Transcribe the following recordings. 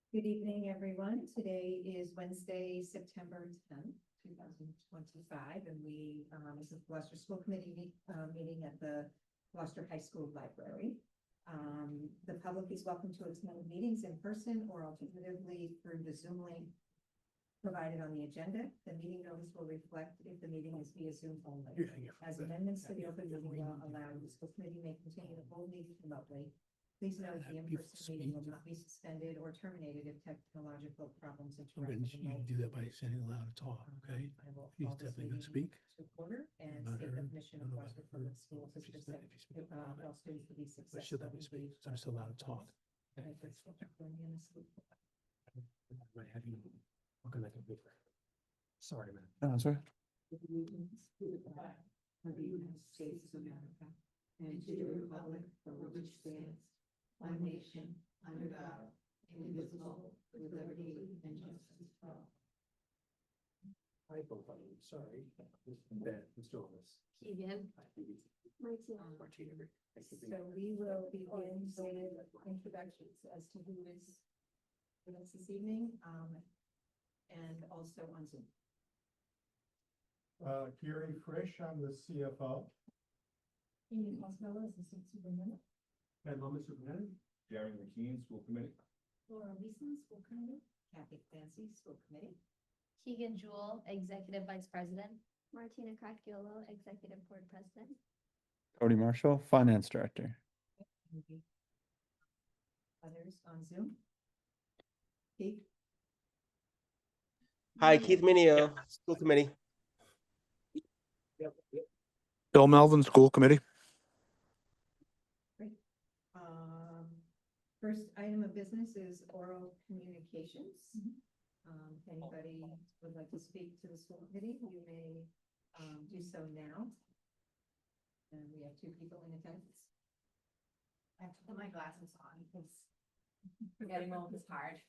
Good evening, everyone. Today is Wednesday, September 10th, 2025, and this is Gloucester School Committee meeting at the Gloucester High School Library. The public is welcome to attend meetings in person or alternatively through the Zoom link provided on the agenda. The meeting notice will reflect if the meeting is via Zoom only. As amendments to the open meeting law allow, the school committee may continue to hold meetings remotely. Please note the in-person meeting will not be suspended or terminated if technological problems interrupt. You can do that by saying aloud to talk, okay? I will He's call this definitely gonna meeting speak. to order and Not state the heard. mission I of don't know Gloucester about Public her. Schools is If she's to not- if she's speaking about all it. students to be But successful. she'll definitely speak, so I'm just allowed to talk. Okay? Right, have you, look at that computer. Sorry, man. No, I'm sorry. Allegiance to the flag of the United States of America and to the republic for which stands one nation under God, indivisible, with liberty and justice for all. Hi, both of you, sorry. Ben, who's doing this? Keegan. Martina. So we will begin with introductions as to who is with us this evening, and also on Zoom. Gary Frisch, I'm the CFO. Amy Cosmello, Assistant Superintendent. And Loma Superintendent. Jerry McKean, School Committee. Laura Leeson, School Committee. Kathy Clancy, School Committee. Keegan Jewell, Executive Vice President. Martina Crackgiolo, Executive Board President. Cody Marshall, Finance Director. Others on Zoom. Keith. Hi, Keith Minio, School Committee. Bill Melvin, School Committee. Great. First item of business is oral communications. If anybody would like to speak to the school committee, you may do so now. And we have 2 people in attendance. I have to put my glasses on because forgetting old is hard.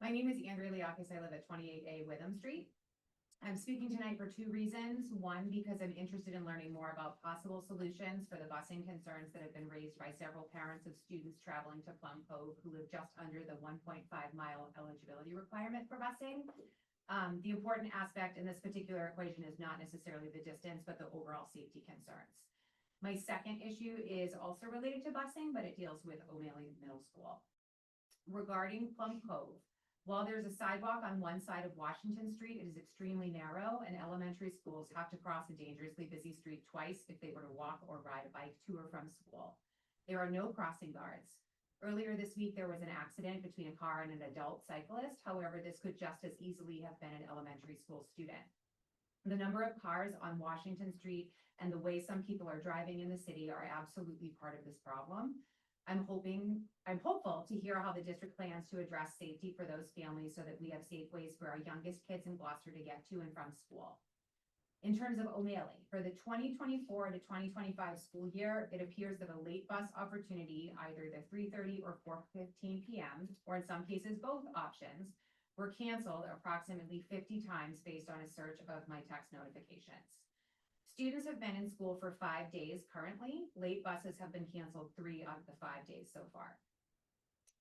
My name is Andrea Liakis. I live at 28A Witham Street. I'm speaking tonight for 2 reasons. One, because I'm interested in learning more about possible solutions for the busing concerns that have been raised by several parents of students traveling to Plum Cove who live just under the 1.5-mile eligibility requirement for busing. The important aspect in this particular equation is not necessarily the distance, but the overall safety concerns. My second issue is also related to busing, but it deals with O'Malley Middle School. Regarding Plum Cove, while there's a sidewalk on one side of Washington Street, it is extremely narrow, and elementary schools have to cross a dangerously busy street twice if they were to walk or ride a bike to or from school. There are no crossing guards. Earlier this week, there was an accident between a car and an adult cyclist. However, this could just as easily have been an elementary school student. The number of cars on Washington Street and the way some people are driving in the city are absolutely part of this problem. I'm hopeful to hear how the district plans to address safety for those families so that we have safe ways for our youngest kids in Gloucester to get to and from school. In terms of O'Malley, for the 2024 to 2025 school year, it appears that a late bus opportunity, either the 3:30 or 4:15 p.m., or in some cases both options, were canceled approximately 50 times based on a search of my text notifications. Students have been in school for 5 days currently. Late buses have been canceled 3 out of the 5 days so far.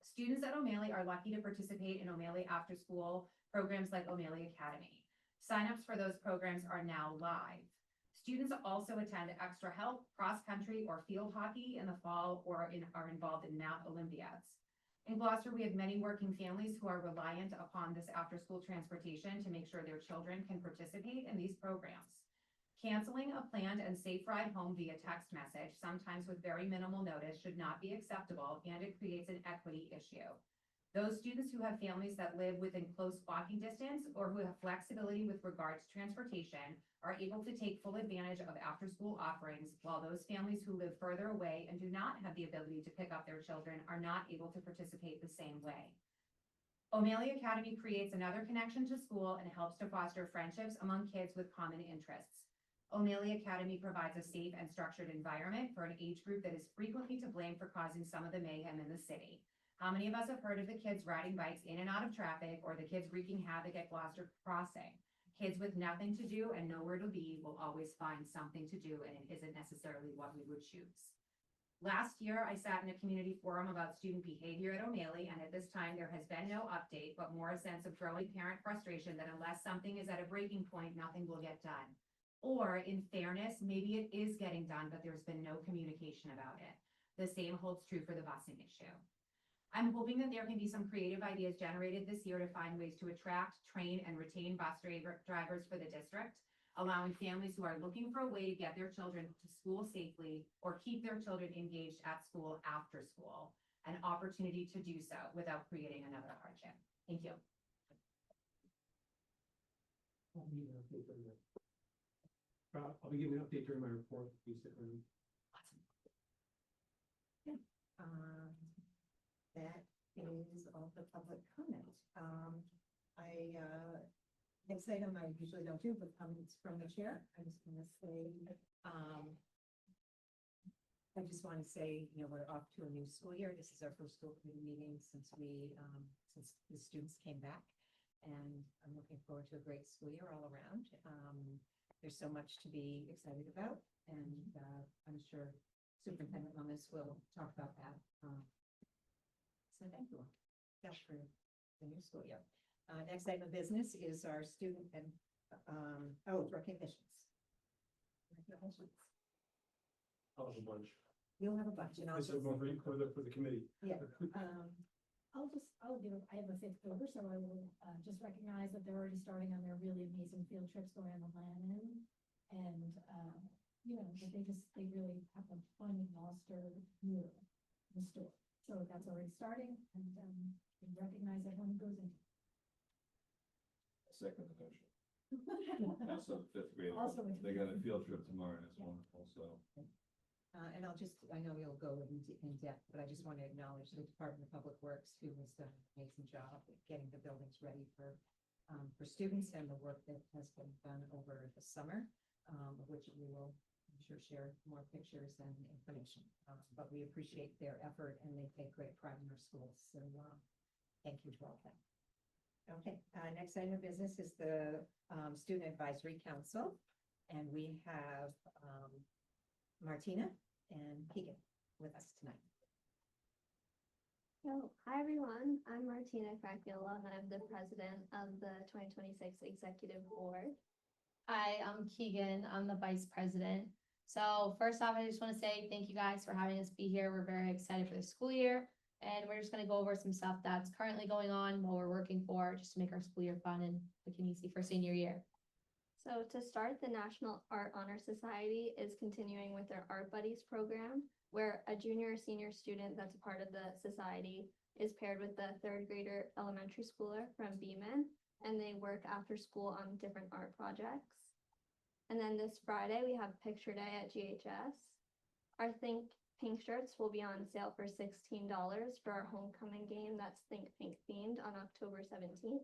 Students at O'Malley are lucky to participate in O'Malley after-school programs like O'Malley Academy. Signups for those programs are now live. Students also attend extra help, cross-country, or field hockey in the fall or are involved in math Olympiads. In Gloucester, we have many working families who are reliant upon this after-school transportation to make sure their children can participate in these programs. Canceling a planned and safe ride home via text message, sometimes with very minimal notice, should not be acceptable, and it creates an equity issue. Those students who have families that live within close walking distance or who have flexibility with regard to transportation are able to take full advantage of after-school offerings, while those families who live further away and do not have the ability to pick up their children are not able to participate the same way. O'Malley Academy creates another connection to school and helps to foster friendships among kids with common interests. O'Malley Academy provides a safe and structured environment for an age group that is frequently to blame for causing some of the mayhem in the city. How many of us have heard of the kids riding bikes in and out of traffic, or the kids wreaking havoc at Gloucester Crossing? Kids with nothing to do and nowhere to be will always find something to do, and it isn't necessarily what we would choose. Last year, I sat in a community forum about student behavior at O'Malley, and at this time, there has been no update, but more a sense of growing parent frustration that unless something is at a breaking point, nothing will get done. Or in fairness, maybe it is getting done, but there's been no communication about it. The same holds true for the busing issue. I'm hoping that there can be some creative ideas generated this year to find ways to attract, train, and retain bus drivers for the district, allowing families who are looking for a way to get their children to school safely or keep their children engaged at school after school, an opportunity to do so without creating another hardship. Thank you. I'll be giving an update during my report. Please sit around. That is all the public comment. Next item I usually don't do, but comments from the chair. I just want to say, I just want to say, we're off to a new school year. This is our first school committee meeting since the students came back. And I'm looking forward to a great school year all around. There's so much to be excited about, and I'm sure Superintendent Lummis will talk about that. So thank you all. That's for the new school year. Next item of business is our student and, recognitions. I'll have a bunch. You'll have a bunch, and I'll This is just, more for the committee. yeah, I have a fifth grader, so I will just recognize that they're already starting on their really amazing field trips going on the Lannon. And, that they really have a fun Gloucester year in store. So that's already starting, and we recognize everyone who goes in. Second the motion. Also fifth grade. Also a They got a field trip tomorrow, and it's wonderful, so. and I know you'll go in depth, but I just want to acknowledge the Department of Public Works, who has done an amazing job of getting the buildings ready for students, and the work that has been done over the summer, of which we will, I'm sure, share more pictures and information. But we appreciate their effort, and they take great pride in our schools. So thank you to all of them. Okay, next item of business is the Student Advisory Council, and we have Martina and Keegan with us tonight. So, hi everyone, I'm Martina Cracchiola, and I'm the president of the 2026 Executive Board. Hi, I'm Keegan. I'm the vice president. So first off, I just want to say thank you guys for having us be here. We're very excited for the school year, and we're just going to go over some stuff that's currently going on, what we're working for, just to make our school year fun and quick and easy for senior year. So to start, the National Art Honor Society is continuing with their Art Buddies program, where a junior or senior student that's a part of the society is paired with the third grader elementary schooler from Beeman, and they work after school on different art projects. And then this Friday, we have Picture Day at GHS. Our Think Pink shirts will be on sale for $16 for our homecoming game that's Think Pink themed on October 17th.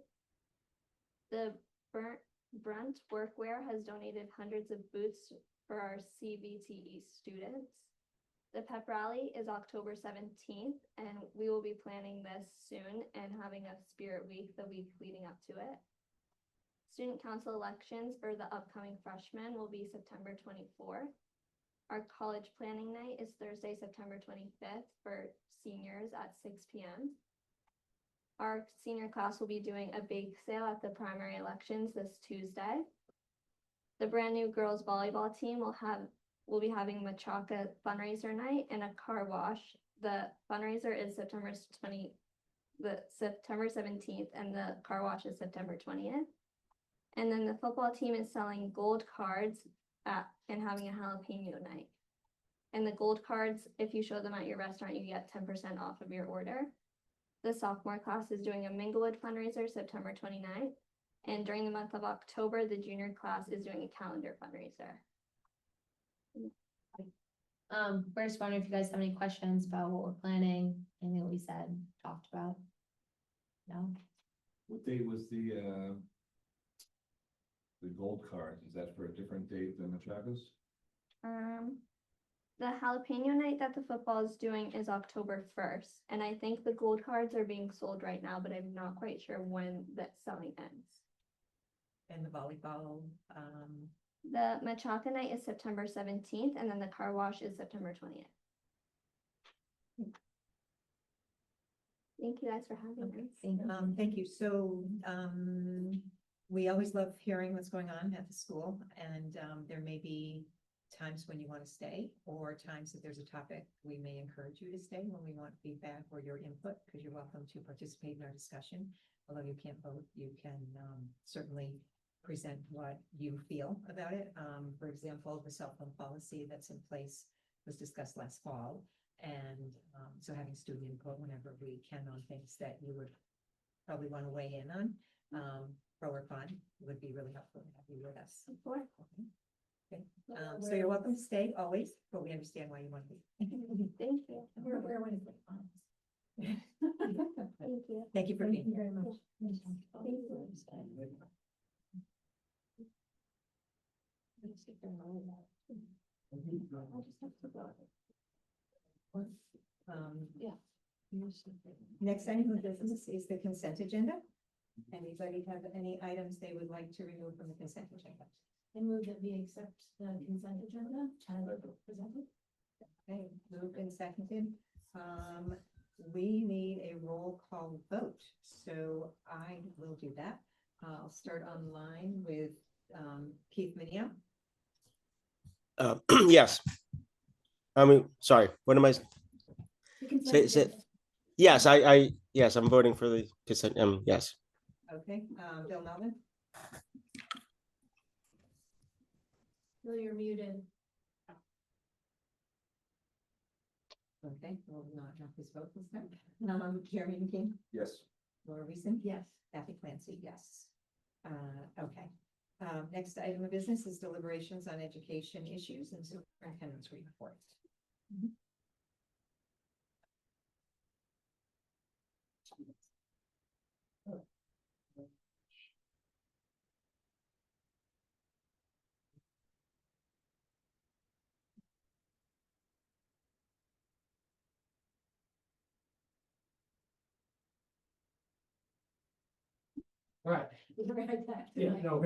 The Brunt Workwear has donated hundreds of boots for our CVTE students. The pep rally is October 17th, and we will be planning this soon and having a spirit week the week leading up to it. Student council elections for the upcoming freshmen will be September 24th. Our college planning night is Thursday, September 25th for seniors at 6 p.m. Our senior class will be doing a bake sale at the primary elections this Tuesday. The brand new girls volleyball team will be having Machaca fundraiser night and a car wash. The fundraiser is September 17th, and the car wash is September 20th. And then the football team is selling gold cards and having a jalapeno night. And the gold cards, if you show them at your restaurant, you get 10% off of your order. The sophomore class is doing a Minglewood fundraiser September 29th. And during the month of October, the junior class is doing a calendar fundraiser. We're just wondering if you guys have any questions about what we're planning, anything we said, talked about. No? What date was the gold card? Is that for a different date than Machaca's? The jalapeno night that the football is doing is October 1st. And I think the gold cards are being sold right now, but I'm not quite sure when that selling ends. And the volleyball, The Machaca night is September 17th, and then the car wash is September 20th. Thank you guys for having Okay, us. thank you. So, we always love hearing what's going on at the school, and, there may be times when you want to stay, or times that there's a topic, we may encourage you to stay when we want feedback or your input, because you're welcome to participate in our discussion. Although you can't vote, you can, certainly present what you feel about it. For example, the cell phone policy that's in place was discussed last fall. And, so having student input whenever we can on things that you would probably want to weigh in on, pro or con, would be really helpful to have you with us. Before. Okay. So you're welcome to stay always, but we understand why you want to be. Thank you. We're when it's like fun. Thank you. Thank you for Thank being you here. very much. Thank you. Yeah. Next item of business is the consent agenda. Anybody have any items they would like to remove from the consent agenda? I move that we accept the consent agenda as presented. Okay, moved and seconded. We need a roll call vote, so I will do that. I'll start online with, Keith Minio. Yes. I mean, sorry, what am I? The consent Say- agenda. Yes, yes, I'm voting for the consent, yes. Okay, Bill Melvin, Bill, you're muted. okay, we'll not have his vote this time. Jeremy King, Yes. Laura Weason, Yes. Kathy Clancy, yes. Okay. Next item of business is deliberations on education issues and superintendent's report. All right, You're right back yeah, tonight. no,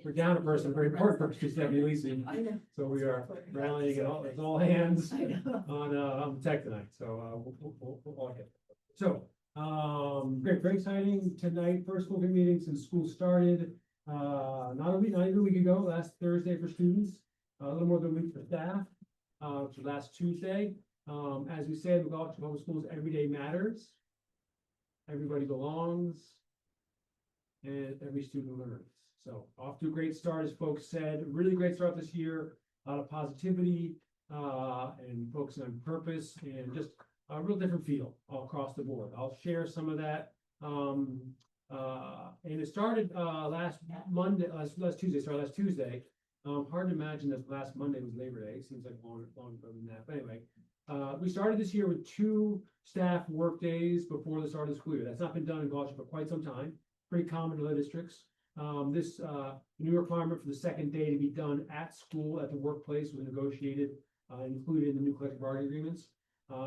we're down a person, very important person, just Debbie Lisi. I know. So we are rallying it all, it's all hands I know. on tech tonight, so we'll all get. So, great, very exciting tonight, first school committee meeting since school started. Not even a week ago, last Thursday for students, a little more than a week for staff. So last Tuesday, as we said, with all public schools, every day matters. Everybody belongs. And every student learns. So off to a great start, as folks said, really great start this year, a lot of positivity, and focusing on purpose and just a real different feel all across the board. I'll share some of that. And it started, last Tuesday, last Tuesday. Hard to imagine that last Monday was Labor Day. It seems like longer than that. But anyway, we started this year with 2 staff work days before the start of the school year. That's not been done in Gloucester for quite some time. Pretty common in other districts. This new requirement for the second day to be done at school, at the workplace, was negotiated, included in the new collective bargaining agreements.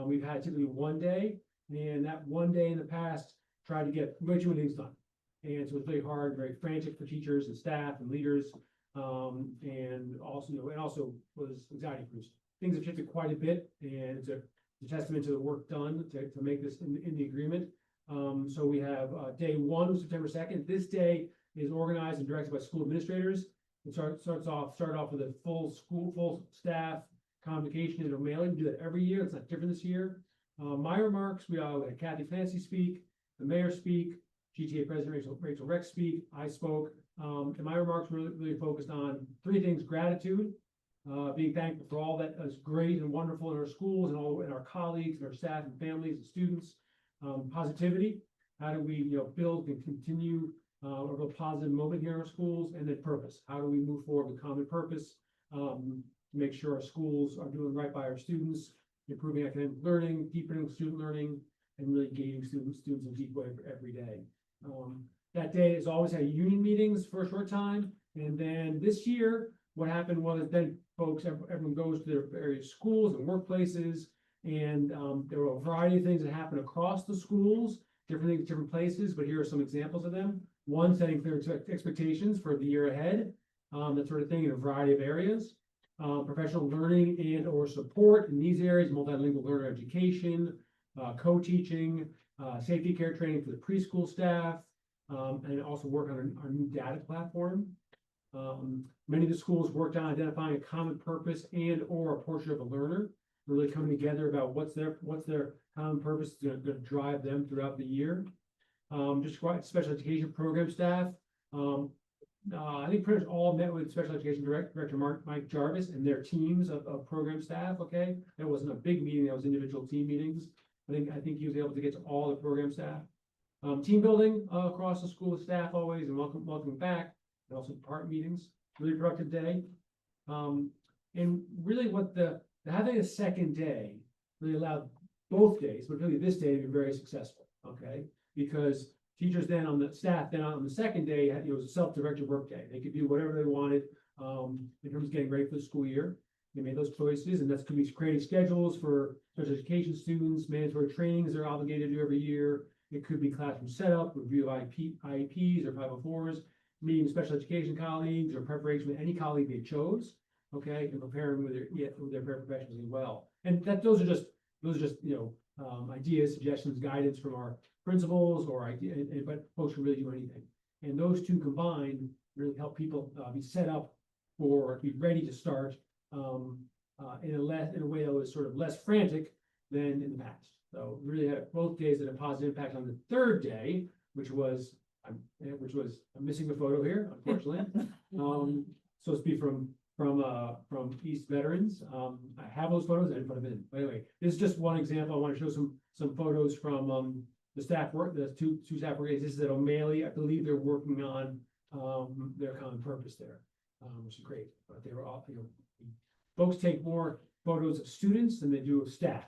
We've had typically 1 day, and that 1 day in the past tried to get way too many things done. And so it's very hard, very frantic for teachers and staff and leaders. And also was anxiety produced. Things have shifted quite a bit, and it's a testament to the work done to make this in the agreement. So we have day 1 was September 2nd. This day is organized and directed by school administrators. It started off with a full staff convocation and a mailing. We do that every year. It's not different this year. My remarks, we had Kathy Clancy speak, the mayor speak, GTA President Rachel Rex speak, I spoke. And my remarks were really focused on 3 things: gratitude, being thankful for all that is great and wonderful in our schools and all in our colleagues and our staff and families and students. Positivity, how do we build and continue a real positive moment here in our schools, and then purpose. How do we move forward with common purpose to make sure our schools are doing right by our students, improving academic learning, deepening student learning, and really engaging students in a deep way every day. That day is always had union meetings for a short time, and then this year, what happened was then everyone goes to their various schools and workplaces. And there were a variety of things that happened across the schools, different things, different places, but here are some examples of them. 1, setting clear expectations for the year ahead, that sort of thing in a variety of areas. Professional learning and or support in these areas, multilingual learner education, co-teaching, safety care training for the preschool staff, and also work on our new data platform. Many of the schools worked on identifying a common purpose and or a portion of a learner, really coming together about what's their common purpose to drive them throughout the year. Just special education program staff. I think pretty much all met with special education director Mike Jarvis and their teams of program staff. Okay, that wasn't a big meeting; that was individual team meetings. I think he was able to get to all the program staff. Team building across the school staff always, and welcome back, and also part meetings. Really productive day. And really, what having a second day really allowed both days, but really this day to be very successful. Okay, because teachers then on the staff then on the second day had, it was a self-directed work day. They could do whatever they wanted in terms of getting ready for the school year. They made those choices, and that's could be creating schedules for special education students, mandatory trainings they're obligated to do every year. It could be classroom setup, review of IEPs or 504s, meeting special education colleagues, or preparation with any colleague they chose. Okay, and preparing with their paraprofessionals as well. And those are just ideas, suggestions, guidance from our principals or idea, but folks can really do anything. And those two combined really help people be set up for be ready to start in a way that was sort of less frantic than in the past. So really had both days had a positive impact on the third day, which was I'm missing the photo here, unfortunately. Supposed to be from East Veterans. I have those photos. I didn't put them in. But anyway, this is just one example. I want to show some photos from the staff work. The two staff work. This is at O'Malley. I believe they're working on their common purpose there, which is great. But they were all folks take more photos of students than they do of staff.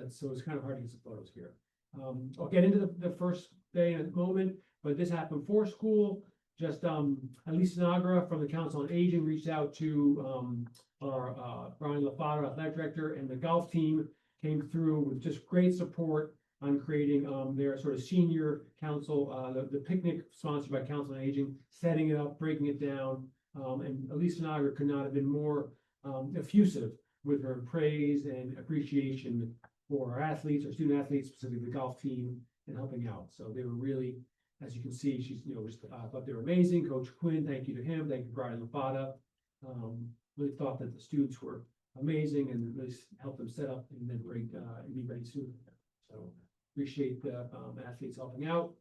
So it's kind of hard to get some photos here. I'll get into the first day in a moment, but this happened before school. Just Elisa Nagra from the Council on Aging reached out to our Brian LaFado, athletic director, and the golf team came through with just great support on creating their sort of senior council, the picnic sponsored by Council on Aging, setting it up, breaking it down. And Elisa Nagra could not have been more effusive with her praise and appreciation for our athletes, our student athletes, specifically the golf team, and helping out. So they were really, as you can see, she's, just thought they were amazing. Coach Quinn, thank you to him. Thank you, Brian LaFada. Really thought that the students were amazing and really helped them set up and then and be ready soon. So appreciate the athletes helping out.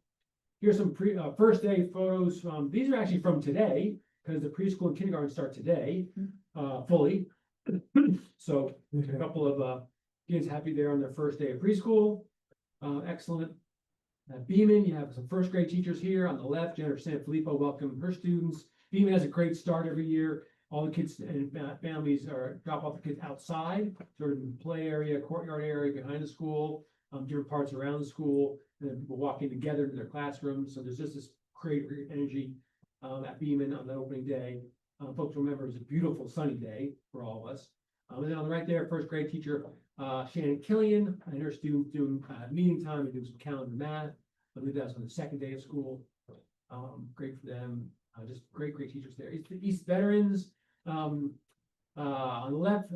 Here's some first day photos. These are actually from today because the preschool and kindergarten start today fully. So a couple of kids happy there on their first day of preschool. Excellent. At Beeman, you have some first grade teachers here on the left. Jennifer Sanfilippo welcome her students. Beeman has a great start every year. All the kids and families drop off the kids outside, sort of in the play area, courtyard area behind the school, different parts around the school, and then people walking together to their classrooms. So there's just this great energy at Beeman on the opening day. Folks remember it was a beautiful sunny day for all of us. And then on the right there, first grade teacher Shannon Killian and her students doing meeting time and doing some calendar math. I believe that's on the second day of school. Great for them. Just great teachers there. East Veterans on the left,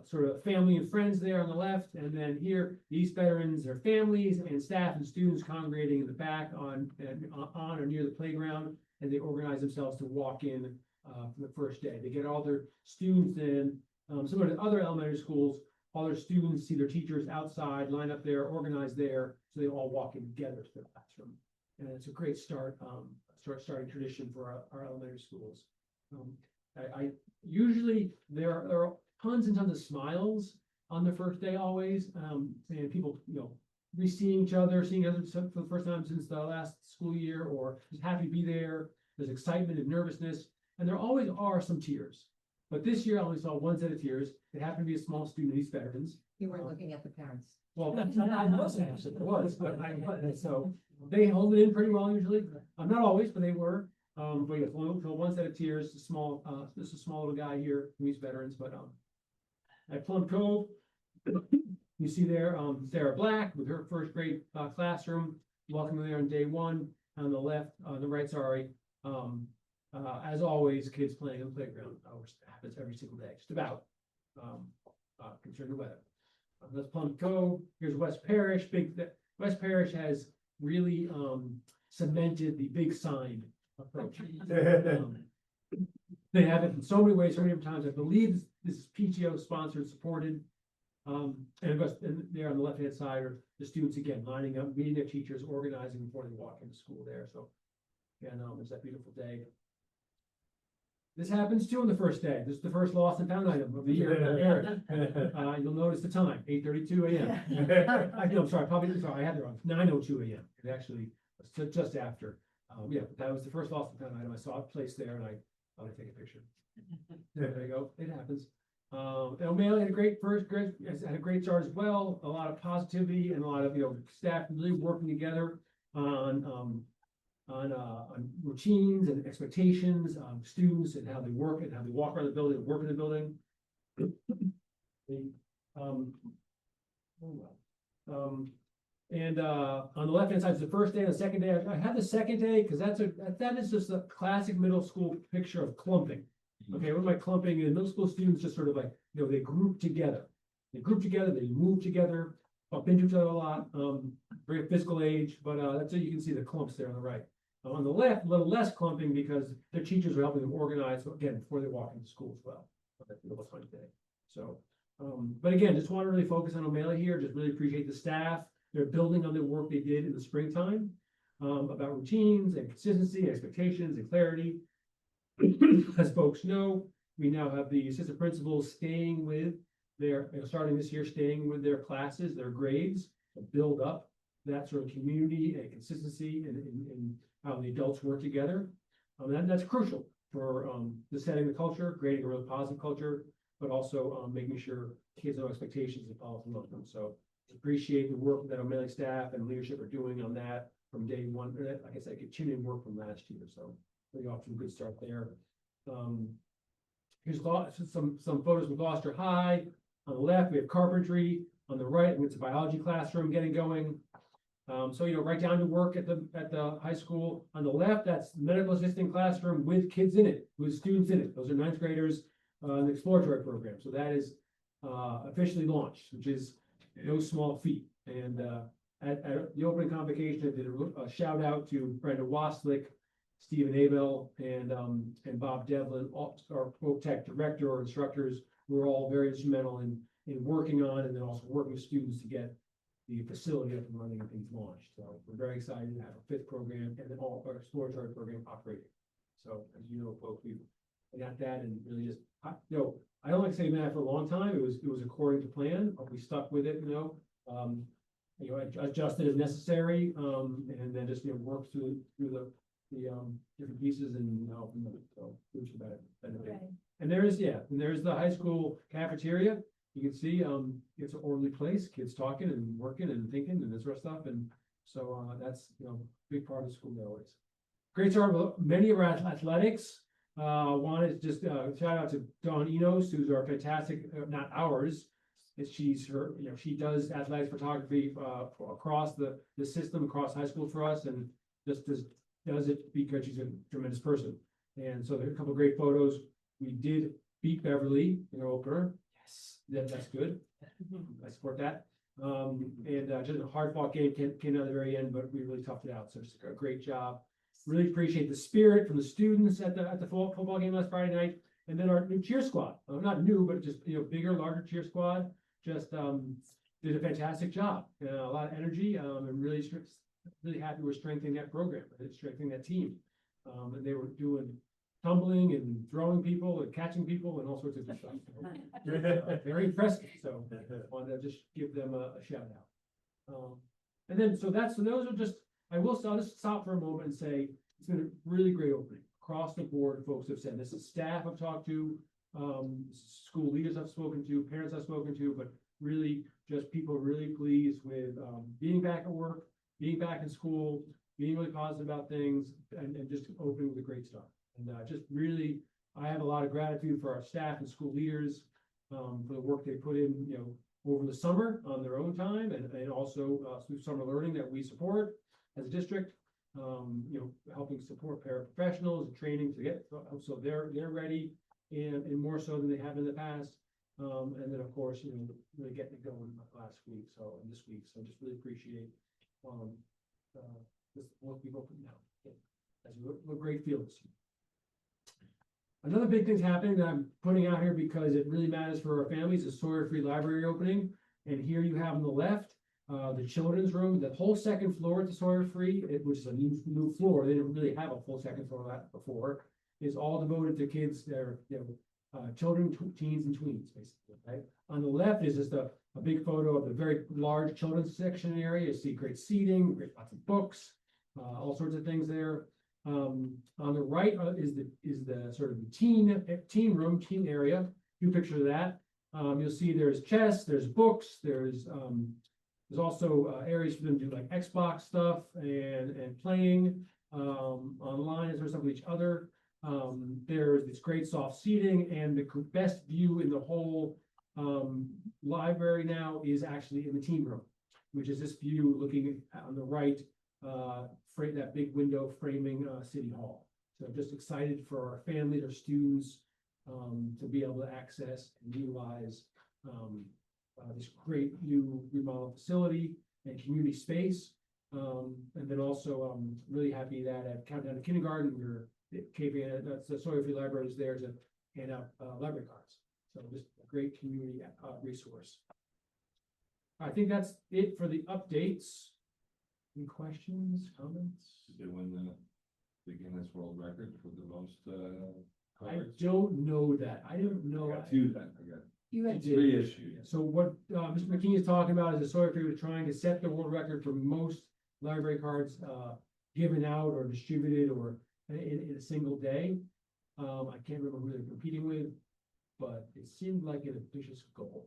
sort of family and friends there on the left. And then here, the East Veterans, their families and staff and students congregating in the back on or near the playground. And they organize themselves to walk in for the first day. They get all their students in. Similar to other elementary schools, all their students see their teachers outside, line up there, organize there, so they all walk in together to the classroom. And it's a great starting tradition for our elementary schools. I usually there are tons and tons of smiles on the first day always, and people seeing each other for the first time since the last school year, or just happy to be there. There's excitement and nervousness, and there always are some tears. But this year I only saw one set of tears. It happened to be a small student, East Veterans. You weren't looking at the parents. Well, I was actually, it was, but so they hold it in pretty well usually. Not always, but they were. But yeah, one set of tears, just a small little guy here from East Veterans. But at Plum Cove, you see there Sarah Black with her first grade classroom. Welcome there on day one. On the left, on the right, sorry. As always, kids playing on the playground, which happens every single day, just about, concerning the weather. Let's Plum Cove, here's West Parish, West Parish has really, cemented the big sign approach. They have it in so many ways, so many different times. I believe this is PTO sponsored, supported. And of course, and there on the left-hand side are the students again, lining up, meeting their teachers, organizing before they walk into school there. So, again, there's that beautiful day. This happens too on the first day. This is the first lost and found item of the year. Eric. You'll notice the time, 8:32 a.m. I'm sorry, I had it wrong, 9:02 a.m. It actually was just after. Yeah, that was the first lost and found item. I saw it placed there and I thought I'd take a picture. There you go, it happens. And O'Malley had a great start as well, a lot of positivity and a lot of, staff really working together on routines and expectations, students and how they work and how they walk around the building and work in the building. And on the left-hand side is the first day, and the second day, I had the second day, because that is just a classic middle school picture of clumping. Okay, what am I clumping? And middle school students just sort of like, they group together. They group together, they move together, bump into each other a lot, very physical age, but that's so you can see the clumps there on the right. On the left, a little less clumping because their teachers are helping them organize, so again, before they walk into school as well. That's a fun day. So, but again, just want to really focus on O'Malley here, just really appreciate the staff. They're building on the work they did in the springtime, about routines and consistency, expectations and clarity. As folks know, we now have the assistant principals staying with starting this year, staying with their classes, their grades, to build up that sort of community and consistency in how the adults work together. And that's crucial for the setting the culture, creating a really positive culture, but also making sure kids know expectations and follow through on them. So appreciate the work that O'Malley staff and leadership are doing on that from day one. Like I said, continuing work from last year. So really off to a good start there. Here's some photos from Gloucester High. On the left, we have carpentry. On the right, it's a biology classroom getting going. So right down to work at the high school. On the left, that's medical assistant classroom with kids in it, with students in it. Those are ninth graders in the exploratory program. So that is officially launched, which is no small feat. And at the opening convocation, I did a shout out to Brenda Waslick, Stephen Abel, and Bob Devlin, our Folk Tech director or instructors, were all very instrumental in working on and then also working with students to get the facility up and running and things launched. So we're very excited to have a fifth program and then all our exploratory program operating. So as you know, folks, we got that and really just, I don't like saying that for a long time. It was according to plan, but we stuck with it, adjusted as necessary, and then just, work through the different pieces and help them. So which is benefit. Right. And there's the high school cafeteria. You can see, it's an orderly place, kids talking and working and thinking and this sort of stuff. And so, that's, big part of the school there always. Great start with many of our athletics. Wanted to just, shout out to Dawn Enos, who's our fantastic, not ours. She does athletics photography, across the system, across high school for us, and just does it because she's a tremendous person. And so there are a couple of great photos. We did beat Beverly in our opener. Yes, that's good. I support that. Just a hard fought game came out at the very end, but we really toughed it out. So just a great job. Really appreciate the spirit from the students at the football game last Friday night. And then our new cheer squad, not new, but just, bigger, larger cheer squad, just did a fantastic job. A lot of energy, and really happy we're strengthening that program and strengthening that team. And they were doing tumbling and throwing people and catching people and all sorts of good stuff. So, very impressive. So wanted to just give them a shout out. And then, so those are just, I'll just stop for a moment and say, it's been a really great opening across the board. Folks have said this is staff I've talked to, school leaders I've spoken to, parents I've spoken to, but really just people really pleased with being back at work, being back in school, being really positive about things, and just opening with a great start. And just really, I have a lot of gratitude for our staff and school leaders for the work they put in, over the summer on their own time, and also through summer learning that we support as a district. Helping support paraprofessionals and training to get so they're ready and more so than they have in the past. And then, of course, really getting it going last week, so, and this week, so just really appreciate, this work people putting out. As a great field this year. Another big thing's happening that I'm putting out here because it really matters for our families is Sawyer Free Library opening. And here you have on the left, the children's room, the whole second floor at the Sawyer Free, which is a new floor. They didn't really have a full second floor of that before, is all devoted to kids that are, children, teens and tweens, basically, right? On the left is just a big photo of the very large children's section area. You see great seating, lots of books, all sorts of things there. On the right is the sort of teen room, teen area. You picture that. You'll see there's chess, there's books, there's also areas for them to do like Xbox stuff and playing online and sort of stuff with each other. There's this great soft seating, and the best view in the whole library now is actually in the teen room, which is this view looking on the right, that big window framing City Hall. So I'm just excited for our families, our students, to be able to access and utilize this great new remodeled facility and community space. And then also really happy that at Countdown to Kindergarten, we're that's the Sawyer Free Library is there to hand out library cards. So just a great community resource. I think that's it for the updates. Any questions, comments? Did they win the Guinness World Record for the most, I cards? don't know that. I don't I know. got two then, I got You had did. three issued. So what Mr. McKean is talking about is the Sawyer Free was trying to set the world record for most library cards given out or distributed or in a single day. I can't remember who they're competing with, but it seemed like an ambitious goal.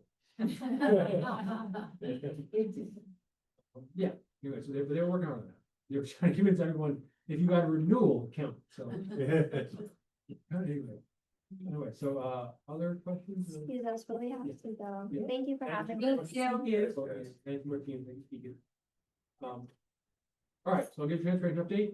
Yeah, anyway, so they're working on that. They're trying to convince everyone, if you got a renewal, count, so. Anyway, so other questions? Excuse us, but we have to go. Yeah. Thank you for having me. Thank you. Thank you, Martine, thank you, Keegan. All right, so I'll give transportation update.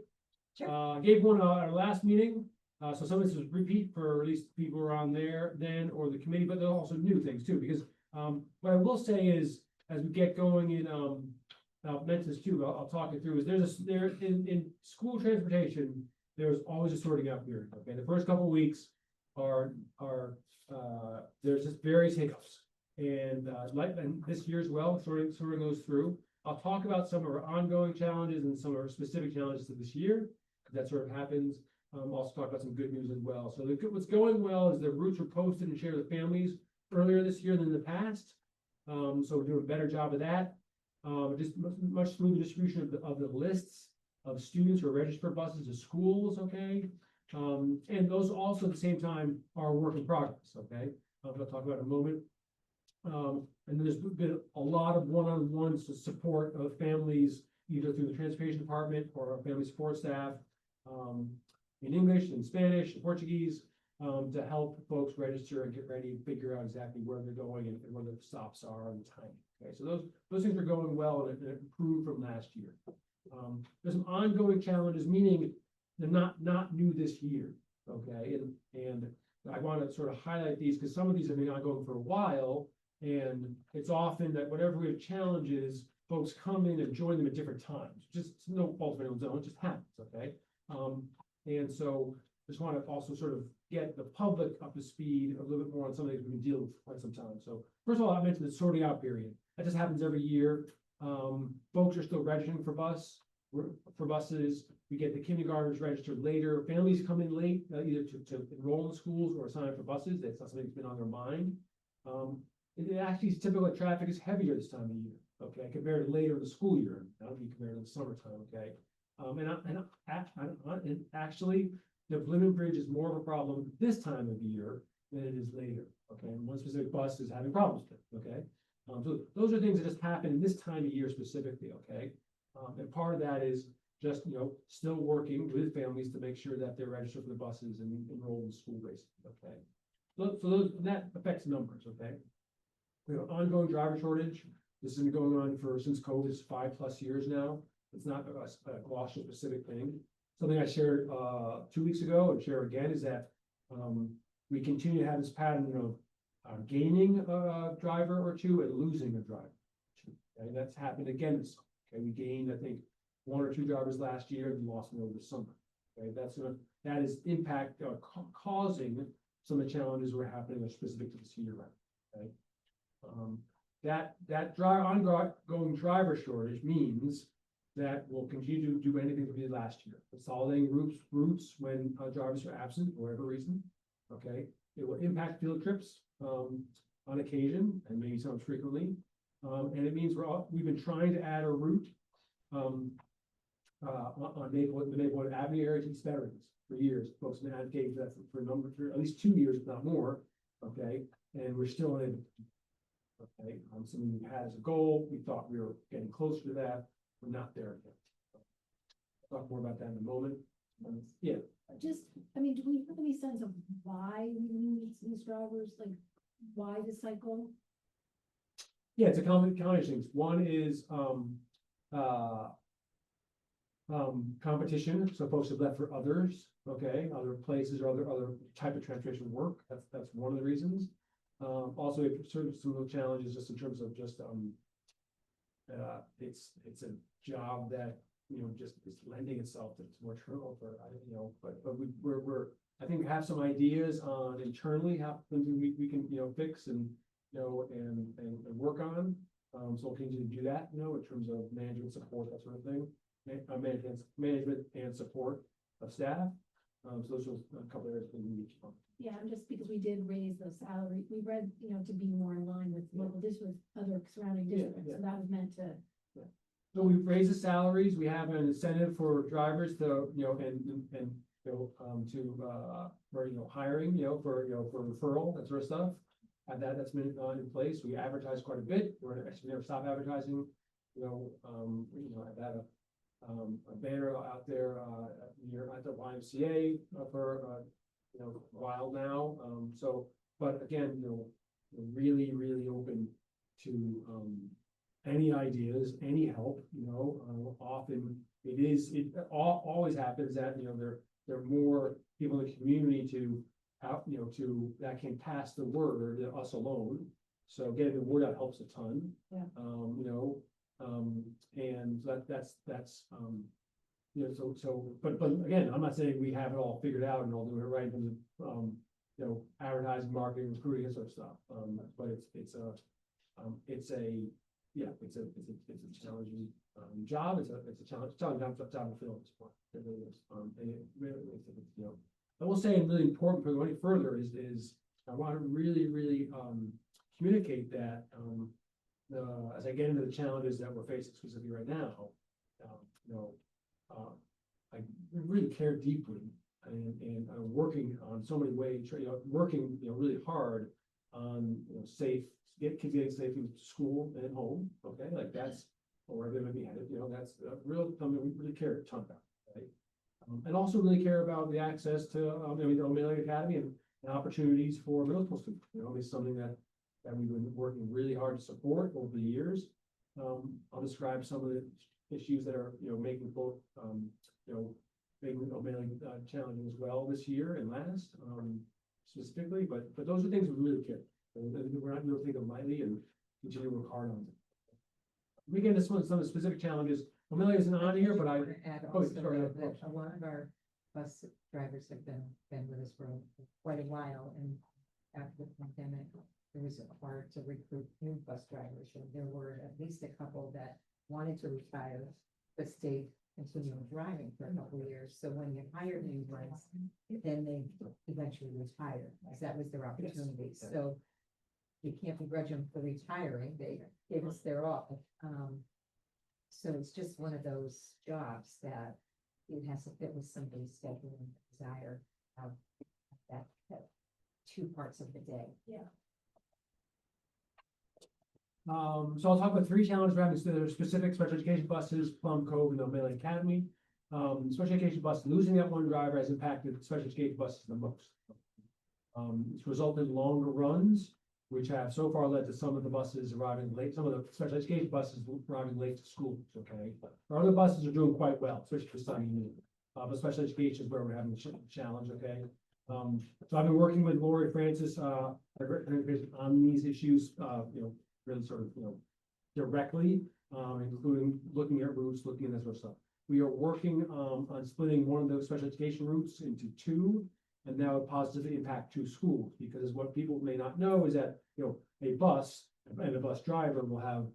Gave one at our last meeting, so some of this is repeat for at least people around there then, or the committee, but there are also new things too, because what I will say is, as we get going in, I'll mention this too, I'll talk it through, is there in school transportation, there's always a sorting out period, okay? The first couple of weeks are there's just various hiccups. And and this year as well, sorting those through. I'll talk about some of our ongoing challenges and some of our specific challenges of this year, because that sort of happens. Also talk about some good news as well. So what's going well is the routes were posted and shared with families earlier this year than in the past. So we're doing a better job of that. Just much smoother distribution of the lists of students who are registered for buses to schools, okay? And those also at the same time are a work in progress, okay? I'll talk about in a moment. And there's been a lot of one-on-one support of families, either through the transportation department or our family support staff, in English, in Spanish, in Portuguese, to help folks register and get ready and figure out exactly where they're going and where the stops are and the timing. Okay, so those things are going well and improved from last year. There's some ongoing challenges, meaning they're not new this year. Okay, and I want to sort of highlight these because some of these have been ongoing for a while, and it's often that whenever we have challenges, folks come in and join them at different times. Just no fault of anyone's own, it just happens. Okay, and so just want to also sort of get the public up to speed a little bit more on some of these we've been dealing with for quite some time. So first of all, I mentioned the sorting out period. That just happens every year. Folks are still registering for buses. We get the kindergartners registered later. Families come in late, either to enroll in schools or sign up for buses. That's not something that's been on their mind. It actually is typical that traffic is heavier this time of year, okay, compared to later in the school year. That would be compared to the summertime, okay? And actually, the Blooming Bridge is more of a problem this time of year than it is later, okay? And one specific bus is having problems with it, okay? So those are things that just happen in this time of year specifically, okay? And part of that is just, still working with families to make sure that they're registered for the buses and enrolled in school basically, okay? So that affects numbers, okay? We have ongoing driver shortage. This has been going on since COVID, it's 5+ years now. It's not a Gloucester specific thing. Something I shared 2 weeks ago and share again is that we continue to have this pattern of gaining a driver or two and losing a driver. Okay, that's happened again this summer. Okay, we gained, I think, 1 or 2 drivers last year and lost them over the summer. Okay, that is impact, causing some of the challenges we're happening are specific to this year round. Okay. That ongoing driver shortage means that we'll continue to do anything we did last year, consolidating routes when drivers are absent for whatever reason. Okay, it will impact field trips on occasion and maybe sometimes frequently. And it means we've been trying to add a route on the Maplewood Avenue area to East Veterans for years. Folks have been advocating for that for at least 2 years, if not more. Okay, and we're still unable to do that. Okay, something we had as a goal. We thought we were getting closer to that. We're not there yet. I'll talk more about that in a moment. Yeah. Just, I mean, do we have any sense of why we need these drivers, like, why the cycle? Yeah, it's a combination of things. One is competition, so folks have left for others, okay, other places or other type of transportation work. That's one of the reasons. Also, we have some of the challenges just in terms of just it's a job that, you know, just is lending itself to more turnover. You know, but we're I think we have some ideas on internally how we can, you know, fix and, you know, and work on. So we'll continue to do that, you know, in terms of management support, that sort of thing. Management and support of staff. So those are a couple areas that we need to. Yeah, just because we did raise the salary, we read, you know, to be more in line with local districts, other surrounding districts, so that was meant to. So we've raised the salaries, we have an incentive for drivers to, you know, and you know, for, you know, hiring, you know, for referral, that sort of stuff. And that's been in place. We advertise quite a bit. We're actually never stop advertising. I've had a banner out there at the YMCA for a while now. But again, you know, really open to any ideas, any help. You know, often it always happens that, you know, there are more people in the community to that can pass the word than us alone. So getting the word out helps a ton. Yeah. And that's but again, I'm not saying we have it all figured out and all doing it right in terms of advertising, marketing, recruiting, that sort of stuff. But it's a challenging job. It's a challenging job to fill at this point. It really is. And it really is, I will say, and really important for going further is I want to really communicate that as I get into the challenges that we're facing specifically right now, I really care deeply and I'm working on so many ways, working really hard on kids getting safely to school and home. Okay, like that's where they might be headed. That's something we really care a ton about. Right? And also really care about the access to the O'Malley Academy and opportunities for middle school students. It's something that we've been working really hard to support over the years. I'll describe some of the issues that are making both making O'Malley challenging as well this year and last specifically. But those are things we really care. And we're not going to take them lightly and continue to work hard on them. We get into some of the specific challenges. O'Malley isn't on here, but add also that a lot of our bus drivers have been with us for quite a while, and after the pandemic, it was hard to recruit new bus drivers, and there were at least a couple that wanted to retire but stayed continuing driving for a couple of years. So when you hire new ones, then they eventually retire, because that was their opportunity. Yes. So you can't begrudge them for retiring. They gave us their all. So it's just one of those jobs that it has to fit with somebody's schedule and desire of that 2 parts of the day. Yeah. So I'll talk about 3 challenges around that are specific: special education buses, Plum Cove, and O'Malley Academy. Special education bus, losing that one driver has impacted special education buses the most. It's resulted in longer runs, which have so far led to some of the buses arriving late, some of the special education buses arriving late to school. Okay, our other buses are doing quite well, especially for Sunday evening. But special education is where we're having a challenge. Okay, So I've been working with Lori Francis, on these issues, really sort of, directly, including looking at routes, looking at that sort of stuff. We are working, on splitting one of those special education routes into two, and that would positively impact two schools, because what people may not know is that, a bus and a bus driver will have,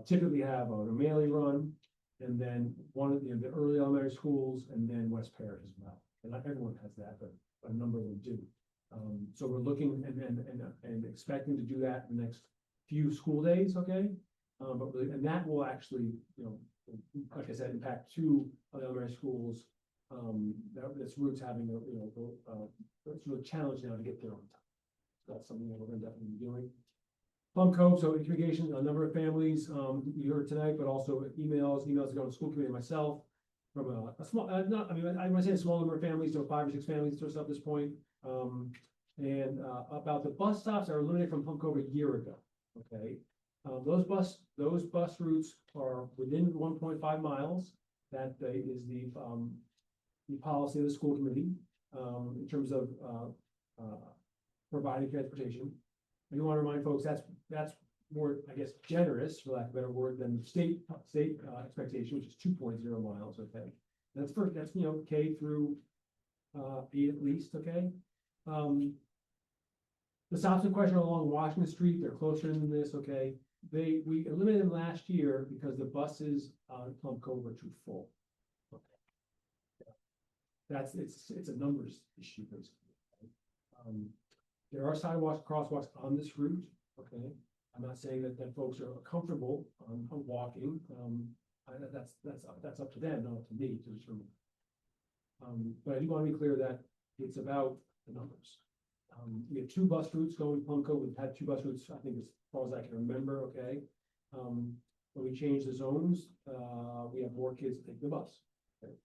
typically have a O'Malley run, and then one of the early elementary schools, and then West Parish as well. And not everyone has that, but a number of them do. So we're looking and expecting to do that in the next few school days, okay? But really, and that will actually, like I said, impact two of the elementary schools. This route's having it's really challenging now to get there on time. So that's something that we're gonna definitely be doing. Plum Cove, so in communication, a number of families, you heard tonight, but also emails that go to school committee and myself. From a small, I want to say a small number of families, so 5 or 6 families or so at this point. And about the bus stops that were eliminated from Plum Cove a year ago, okay? Those bus routes are within 1.5 miles. That is the policy of the school committee, in terms of providing transportation. I do want to remind folks that's more, I guess, generous, for lack of a better word, than the state expectation, which is 2.0 miles. Okay, that's K through 8 at least. Okay, the stops in question are along Washington Street. They're closer than this. Okay, we eliminated them last year because the buses on Plum Cove were too full. Okay, it's a numbers issue basically. Okay? There are sidewalks, crosswalks on this route. Okay. I'm not saying that folks are comfortable on walking. That's up to them, not up to me to determine. But I do want to be clear that it's about the numbers. We have 2 bus routes going to Plum Cove. We've had 2 bus routes, I think, as far as I can remember. Okay. When we change the zones, we have more kids take the bus. Okay.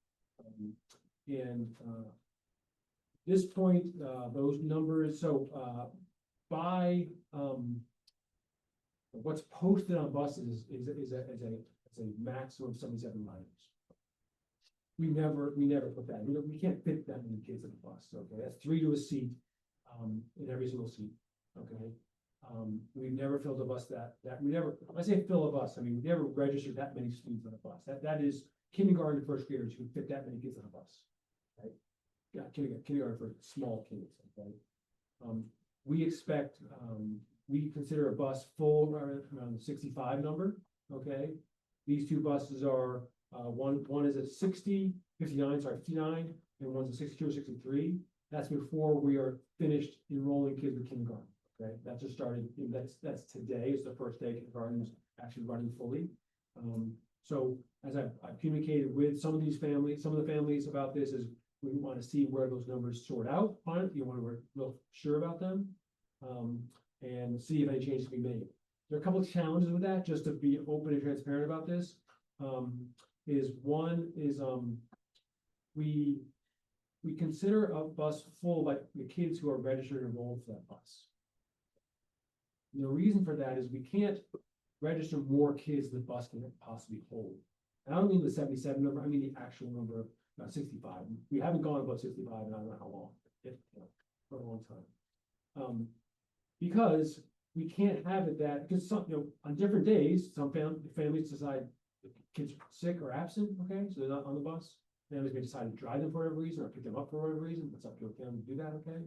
This point, those numbers. So by what's posted on buses is a maximum of 77 riders. We never put that. We can't fit that many kids in a bus. Okay, that's 3 to a seat in every single seat. Okay, we've never filled a bus that we never. When I say fill a bus, I mean we never registered that many students on a bus. That is kindergarten to first graders who fit that many kids on a bus. Right? Yeah, kindergarten for small kids. Okay, we expect. We consider a bus full around the 65 number. Okay, these 2 buses are one is at 59, and one's at 62 or 63. That's before we are finished enrolling kids with kindergarten. Okay, that just started. That's today is the first day kindergarten is actually running fully. So as I've communicated with some of the families about this, is we want to see where those numbers sort out on it. We're real sure about them. And see if any changes can be made. There are a couple of challenges with that, just to be open and transparent about this. We consider a bus full by the kids who are registered and enrolled for that bus. And the reason for that is we can't register more kids than the bus can possibly hold. And I don't mean the 77 number, I mean the actual number of 65. We haven't gone above 65 in I don't know how long, for a long time. Because we can't have it that, because some, on different days, some families decide the kids are sick or absent, okay, so they're not on the bus. Families may decide to drive them for whatever reason or pick them up for whatever reason. It's up to a family to do that, okay?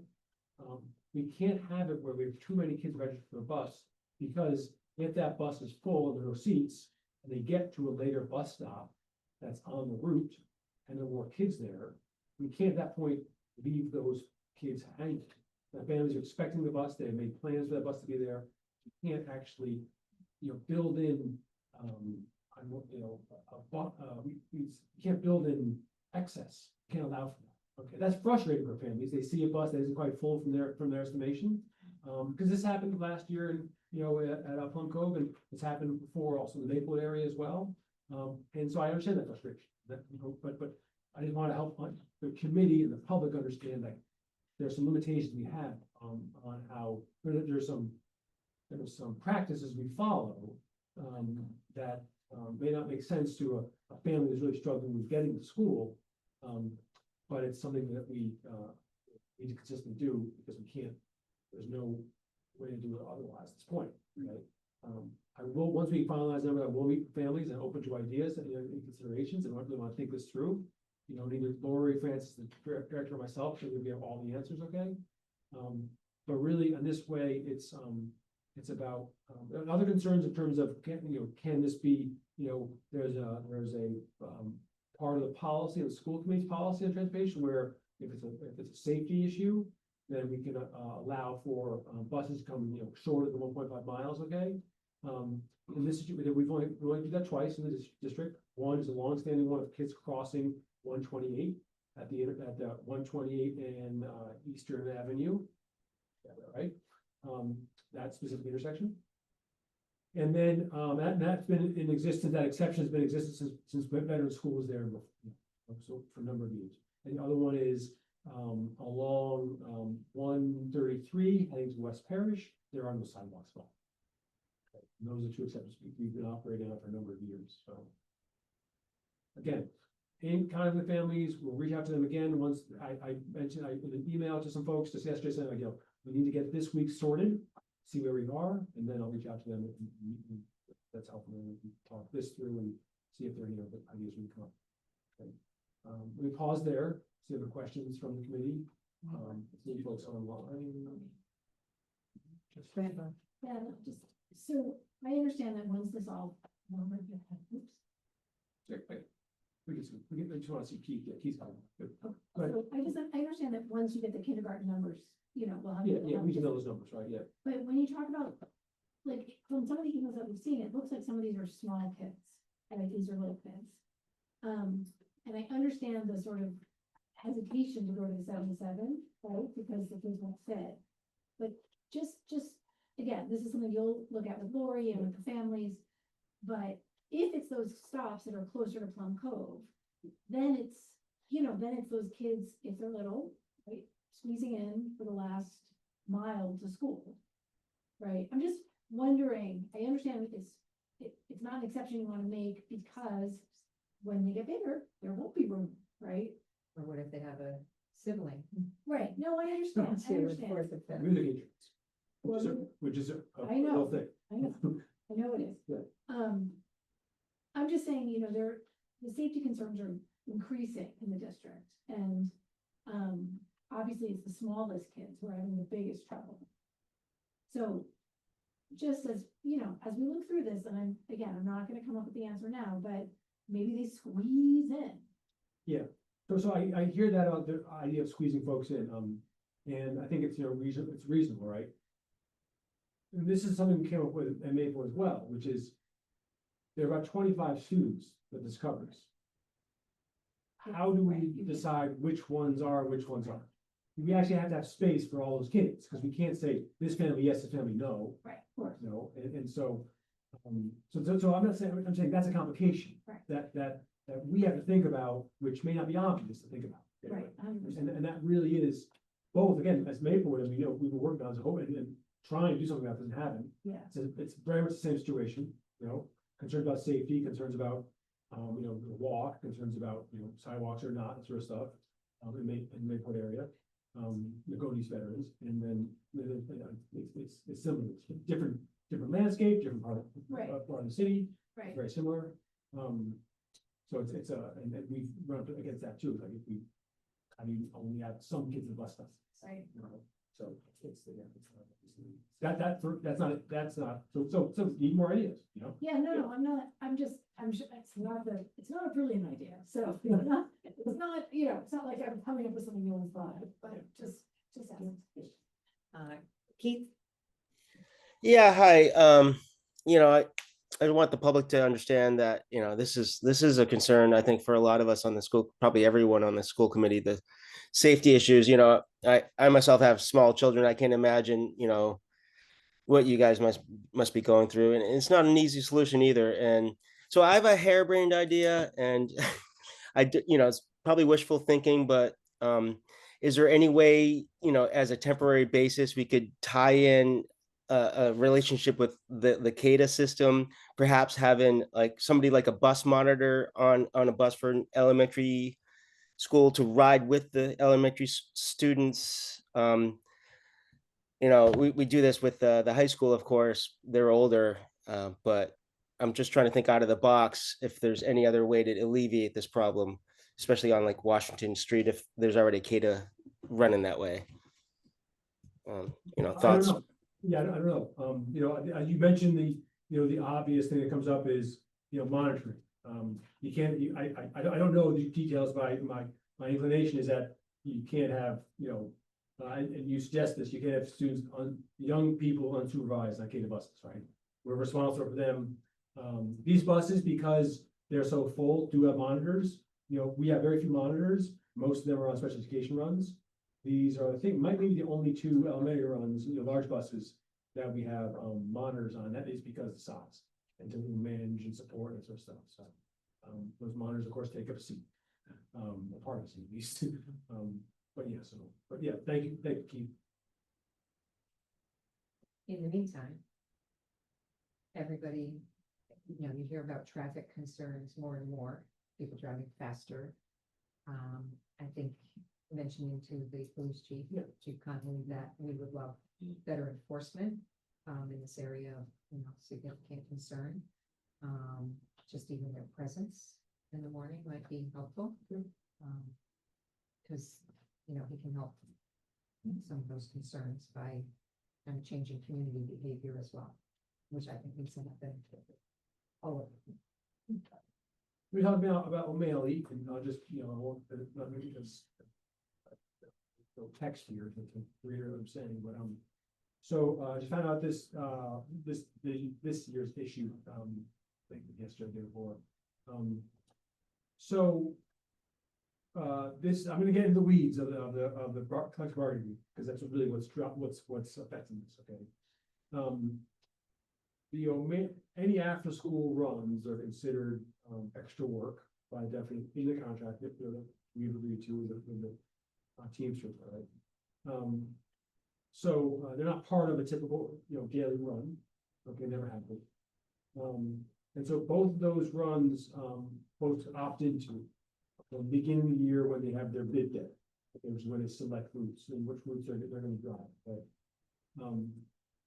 We can't have it where we have too many kids registered for a bus, because if that bus is full and there are no seats, and they get to a later bus stop that's on the route, and there are more kids there, we can't at that point leave those kids hanging. The families are expecting the bus. They have made plans for that bus to be there. You can't actually, build in, we can't build in excess. You can't allow for that. Okay, that's frustrating for families. They see a bus that isn't quite full from their estimation, because this happened last year, at Plum Cove, and it's happened before also in the Maplewood area as well. And so I understand that frustration. But I just want to help the committee and the public understand that there's some limitations we have on how there's some practices we follow that may not make sense to a family that's really struggling with getting to school, but it's something that we need to consistently do, because we can't, there's no way to do it otherwise at this point, right? I will, once we finalize numbers, I will meet with families and open to ideas and, and considerations, and I really want to think this through. You know, neither Lori, Francis, the director, or myself, so we have all the answers, okay? But really, in this way, it's about, other concerns in terms of, can this be, there's a part of the policy, the school committee's policy on transportation, where if it's a safety issue, then we can allow for buses coming, shorter than 1.5 miles, okay? In this situation, we only do that twice in the district. One is a longstanding one of kids crossing 128 at the 128 and Eastern Avenue. Got that right? That specific intersection. And then that's been in existence, that exception has been in existence since veteran school was there, so for a number of years. And the other one is along 133, I think it's West Parish, there are no sidewalks. Okay. And those are two exceptions we've been operating on for a number of years. So again, in contact with families, we'll reach out to them again once I mentioned in an email to some folks just yesterday saying, we need to get this week sorted, see where we are, and then I'll reach out to them and that's helpful. And we can talk this through and see if there are any other ideas we can come up. Okay. We pause there. See other questions from the committee. See folks online. Yeah, just, so I understand that once this all. We just want to see Keith. Yeah, Keith's coming. Good. So Go ahead. I understand that once you get the kindergarten numbers, we'll have. Yeah, we can know those numbers, right? Yeah. But when you talk about, like, from some of the emails that we've seen, it looks like some of these are small kids, like these are little kids. And I understand the sort of hesitation to go to the 7-7, right, because the kids won't fit. But just, again, this is something you'll look at with Lori and with the families. But if it's those stops that are closer to Plum Cove, then it's, then it's those kids, if they're little, right, squeezing in for the last mile to school, right? I'm just wondering, I understand it's not an exception you want to make because when they get bigger, there won't be room, right? Or what if they have a sibling? Right, no, I understand, I understand. Communicate. Which is a I know. real thing. I know it is. Yeah. I'm just saying, the safety concerns are increasing in the district and, obviously it's the smallest kids who are having the biggest trouble. So just as, as we look through this, and I'm not gonna come up with the answer now, but maybe they squeeze in. Yeah. So I hear that the idea of squeezing folks in, and I think it's, it's reasonable, right? And this is something we came up with at Maple as well, which is there are about 25 students that this covers. How do we decide which ones are and which ones aren't? We actually have to have space for all those kids, because we can't say this family yes, this family no. Right, of course. And so, so I'm not saying, I'm saying that's a complication. Right. That we have to think about, which may not be obvious to think about. Right, 100%. And that really is both, again, as Maplewood, we've been working on, and trying to do something that doesn't happen. Yeah. It's very much the same situation, concerns about safety, concerns about, the walk, concerns about, sidewalks or not, that sort of stuff, in Maplewood area, the Golden East veterans, and then, it's similar, it's different landscape, different part of the city, Right. very similar. So it's and we've run up against that too, like if we, only have some kids in bus stops. Right. So that's not, so need more ideas, Yeah, no, I'm not, I'm sure it's not a brilliant idea, so it's not, it's not like I'm coming up with something no one's thought of, but just ask. Keith? Yeah, hi. I want the public to understand that, this is a concern, I think, for a lot of us on the school, probably everyone on the school committee, the safety issues. I myself have small children. I can't imagine, what you guys must be going through. And it's not an easy solution either. And so I have a harebrained idea, and it's probably wishful thinking, but is there any way, as a temporary basis, we could tie in a relationship with the CADA system, perhaps having like somebody like a bus monitor on a bus for an elementary school to ride with the elementary students. You know, we do this with the high school, of course, they're older, but I'm just trying to think out of the box if there's any other way to alleviate this problem, especially on like Washington Street, if there's already CADA running that way. You know, I don't thoughts? know. Yeah, I don't know. You know, you mentioned the obvious thing that comes up is, monitoring. You can't, I don't know the details, but my inclination is that you can't have, and you suggest this, you can't have students young people unsupervised on CADA buses, right? We're responsible for them. These buses, because they're so full, do have monitors. We have very few monitors. Most of them are on special education runs. These are, I think, might be the only two elementary runs, large buses that we have monitors on. That is because of the size and to manage and support and sort of stuff. So those monitors, of course, take up a seat, a part of a seat at least. But yeah, thank you, Keith. In the meantime, everybody, you hear about traffic concerns more and more, people driving faster. I think mentioning to the police chief, Chief Connolly, that we would love better enforcement in this area of, significant concern. Just even their presence in the morning might be helpful. Because, he can help some of those concerns by kind of changing community behavior as well, which I think makes a benefit. All of them. We talked about O'Malley, and I'll just, I won't, not maybe because no text here to read what I'm saying, but so just found out this year's issue, I think yesterday or before. This, I'm gonna get into the weeds of the collective bargaining, because that's really what's affecting this, okay? Any after school runs are considered extra work by definition in the contract that we've agreed to with the Teamsters, right? So they're not part of a typical, daily run. Okay, never have been. And so both of those runs, folks opt into the beginning of the year when they have their bid day, okay, which is when they select routes and which routes they're going to drive. Right?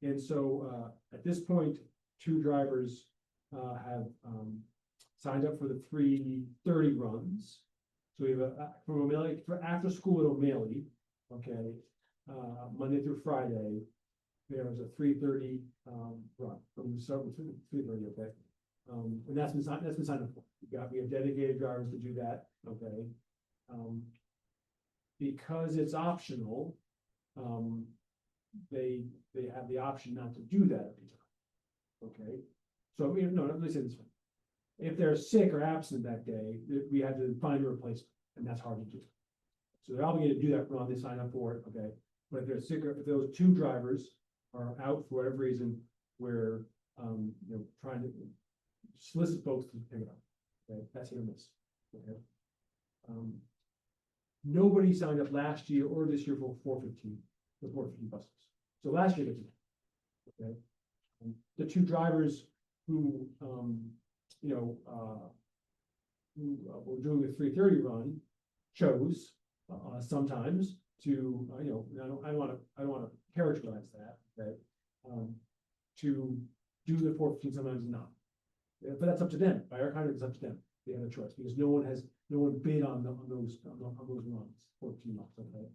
And so at this point, 2 drivers have signed up for the 3:30 runs. So we have from O'Malley for after school at O'Malley, okay, Monday through Friday, there was a 3:30 run. We start with 3:30, okay, and that's been signed up for. We have dedicated drivers to do that, okay. Because it's optional, they have the option not to do that every time, okay. So no, let me say this one. If they're sick or absent that day, we have to find a replacement, and that's hard to do. So they're obligated to do that run, they sign up for it, okay? But if they're sick, or if those 2 drivers are out for whatever reason, we're trying to solicit folks to pick it up, okay? That's hit or miss, okay? Nobody signed up last year or this year for 415, the 415 buses. So last year they did, okay? The 2 drivers who were doing the 3:30 run chose sometimes to I don't want to characterize that, okay, to do the 415, sometimes not, but that's up to them. By our contract, it's up to them. They have a choice because no one bid on those runs, 14 months, okay.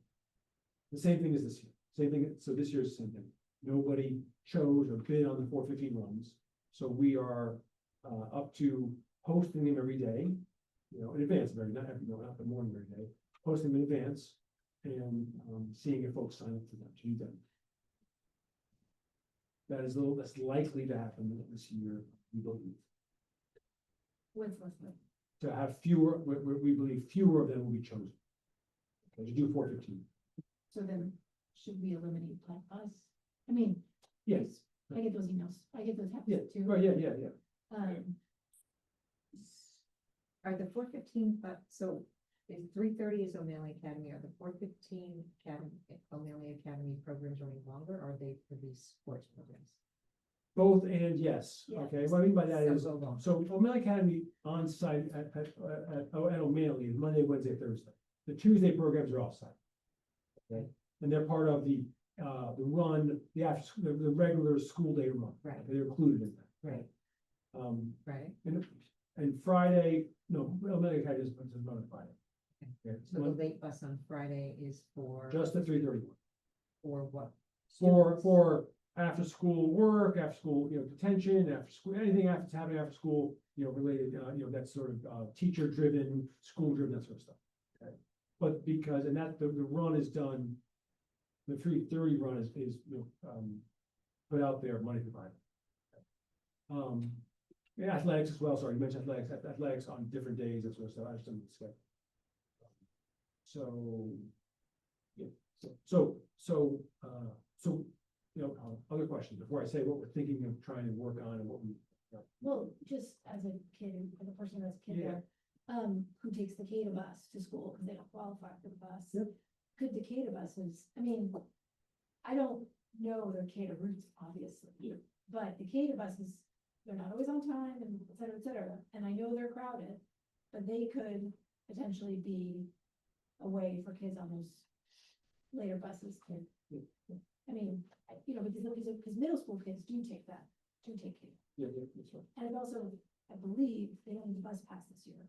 The same thing as this year. Same thing. So this year's the same thing. Nobody chose or bid on the 415 runs, so we are up to posting them every day, in advance, not the morning every day, posting them in advance and seeing if folks sign up for them to do them. That's likely to happen this year, we believe. What's listening? To have fewer, we believe fewer of them will be chosen. Okay, to do 415. So then, should we eliminate Black Bus? I mean, Yes. I get those emails, I get those Yeah. happens too. Right. Yeah. Are the 415, so is 3:30 is O'Malley Academy, are the 415 O'Malley Academy programs running longer, or are they for these sports programs? Both and yes. Yeah. Okay. What I mean by that is, So long. so O'Malley Academy on site at O'Malley is Monday, Wednesday, Thursday. the Tuesday programs are offsite. Okay, and they're part of the run, the after, the regular school day run. Right. They're included in that. Right, right. And Friday, no, Elementary Academy doesn't run on Friday. Okay, So the late bus on Friday is for? just at 3:31. For what? For after school work, after school, detention, after school, anything after happening after school, related, that's sort of teacher driven, school driven, that sort of stuff. Okay, but because, and that the run is done, the 3:30 run is put out there Monday through Friday. Yeah, athletics as well. Sorry, you mentioned athletics on different days, that sort of stuff. I just didn't skip. So, yeah, so, other questions before I say what we're thinking of trying to work on and what we. Well, just as a kid, as a person that's a kid Yeah. there, who takes the K to bus to school because they don't qualify for the bus. Yep. Could the K to buses, I mean, I don't know their K to routes, obviously. Yeah. But the K to buses, they're not always on time and et cetera, et cetera. And I know they're crowded, but they could potentially be a way for kids on those later buses to. I mean, because middle school kids do take K. Yeah, that's right. And it also, I believe, they don't need the bus pass this year.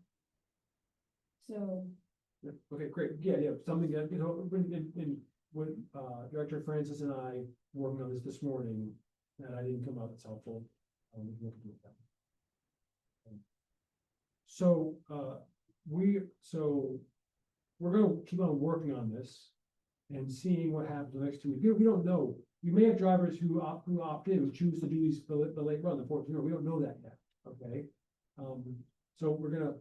So, Yeah, okay, great. Yeah, something that, when Director Francis and I working on this morning, that I didn't come out, that's helpful. We can look at that. So, we're gonna keep on working on this and seeing what happens the next 2 weeks. We don't know. We may have drivers who opt in, who choose to do the late run, the 14, we don't know that yet, okay? So we're gonna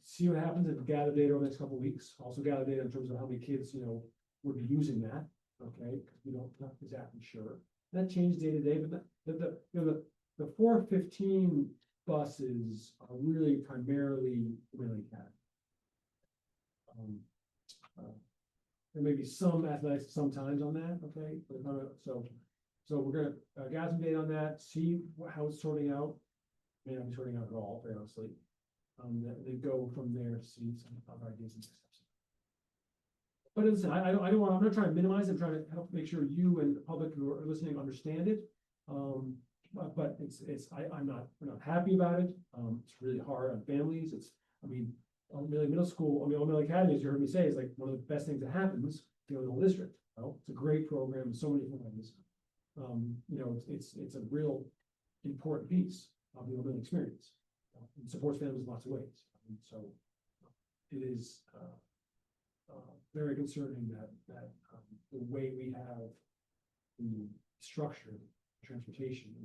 see what happens and gather data over the next couple of weeks, also gather data in terms of how many kids, would be using that, okay? Because we don't, not exactly sure. That changes day to day, but the 415 buses are really primarily Academy. There may be some athletics sometimes on that, okay? But, so we're gonna gather some data on that, see how it's sorting out. May not be sorting out at all, very honestly. They go from there to see some other ideas and steps. But listen, I don't want, I'm not trying to minimize it, I'm trying to help make sure you and the public who are listening understand it. But we're not happy about it. It's really hard on families. Middle school, O'Malley Academy, as you heard me say, is like one of the best things that happens in the whole district. It's a great program in so many different ways. It's a real important piece of the O'Malley experience. It supports families in lots of ways. So it is very concerning that the way we have the structure transportation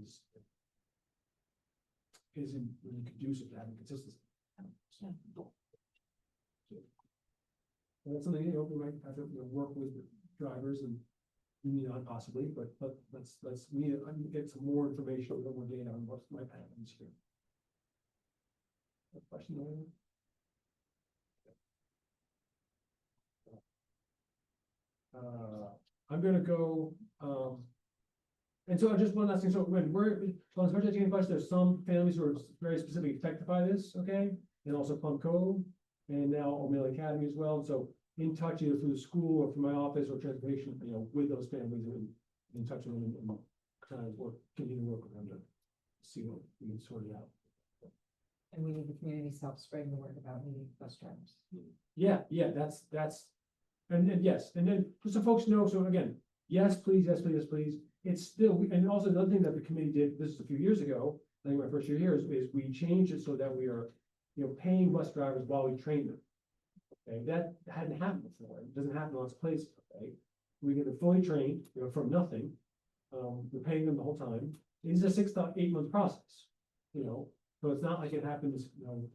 isn't really conducive to having consistency. So that's something, we might have to work with drivers and on possibly, but we need to get some more information, a little more data on what might happen here. Question? I'm gonna go, and so just one last thing, so when on special education bus, there's some families who are very specifically affected by this, okay? And also Plum Cove, and now O'Malley Academy as well, so in touch either through the school or through my office or transportation, with those families and in touch with them and kind of continue to work with them to see what we can sort it out. And we need the community to help spreading the word about needing bus drivers. Yeah, that's, and yes, and then just so folks know, so again, yes, please, yes, please, yes, please. It's still, and also another thing that the committee did, this is a few years ago, I think my first year here is we changed it so that we are, paying bus drivers while we train them. Okay, that hadn't happened before. It doesn't happen in lots of places, okay? We get them fully trained, from nothing. We're paying them the whole time. It's a 6 to 8 month process, so it's not like it happens, and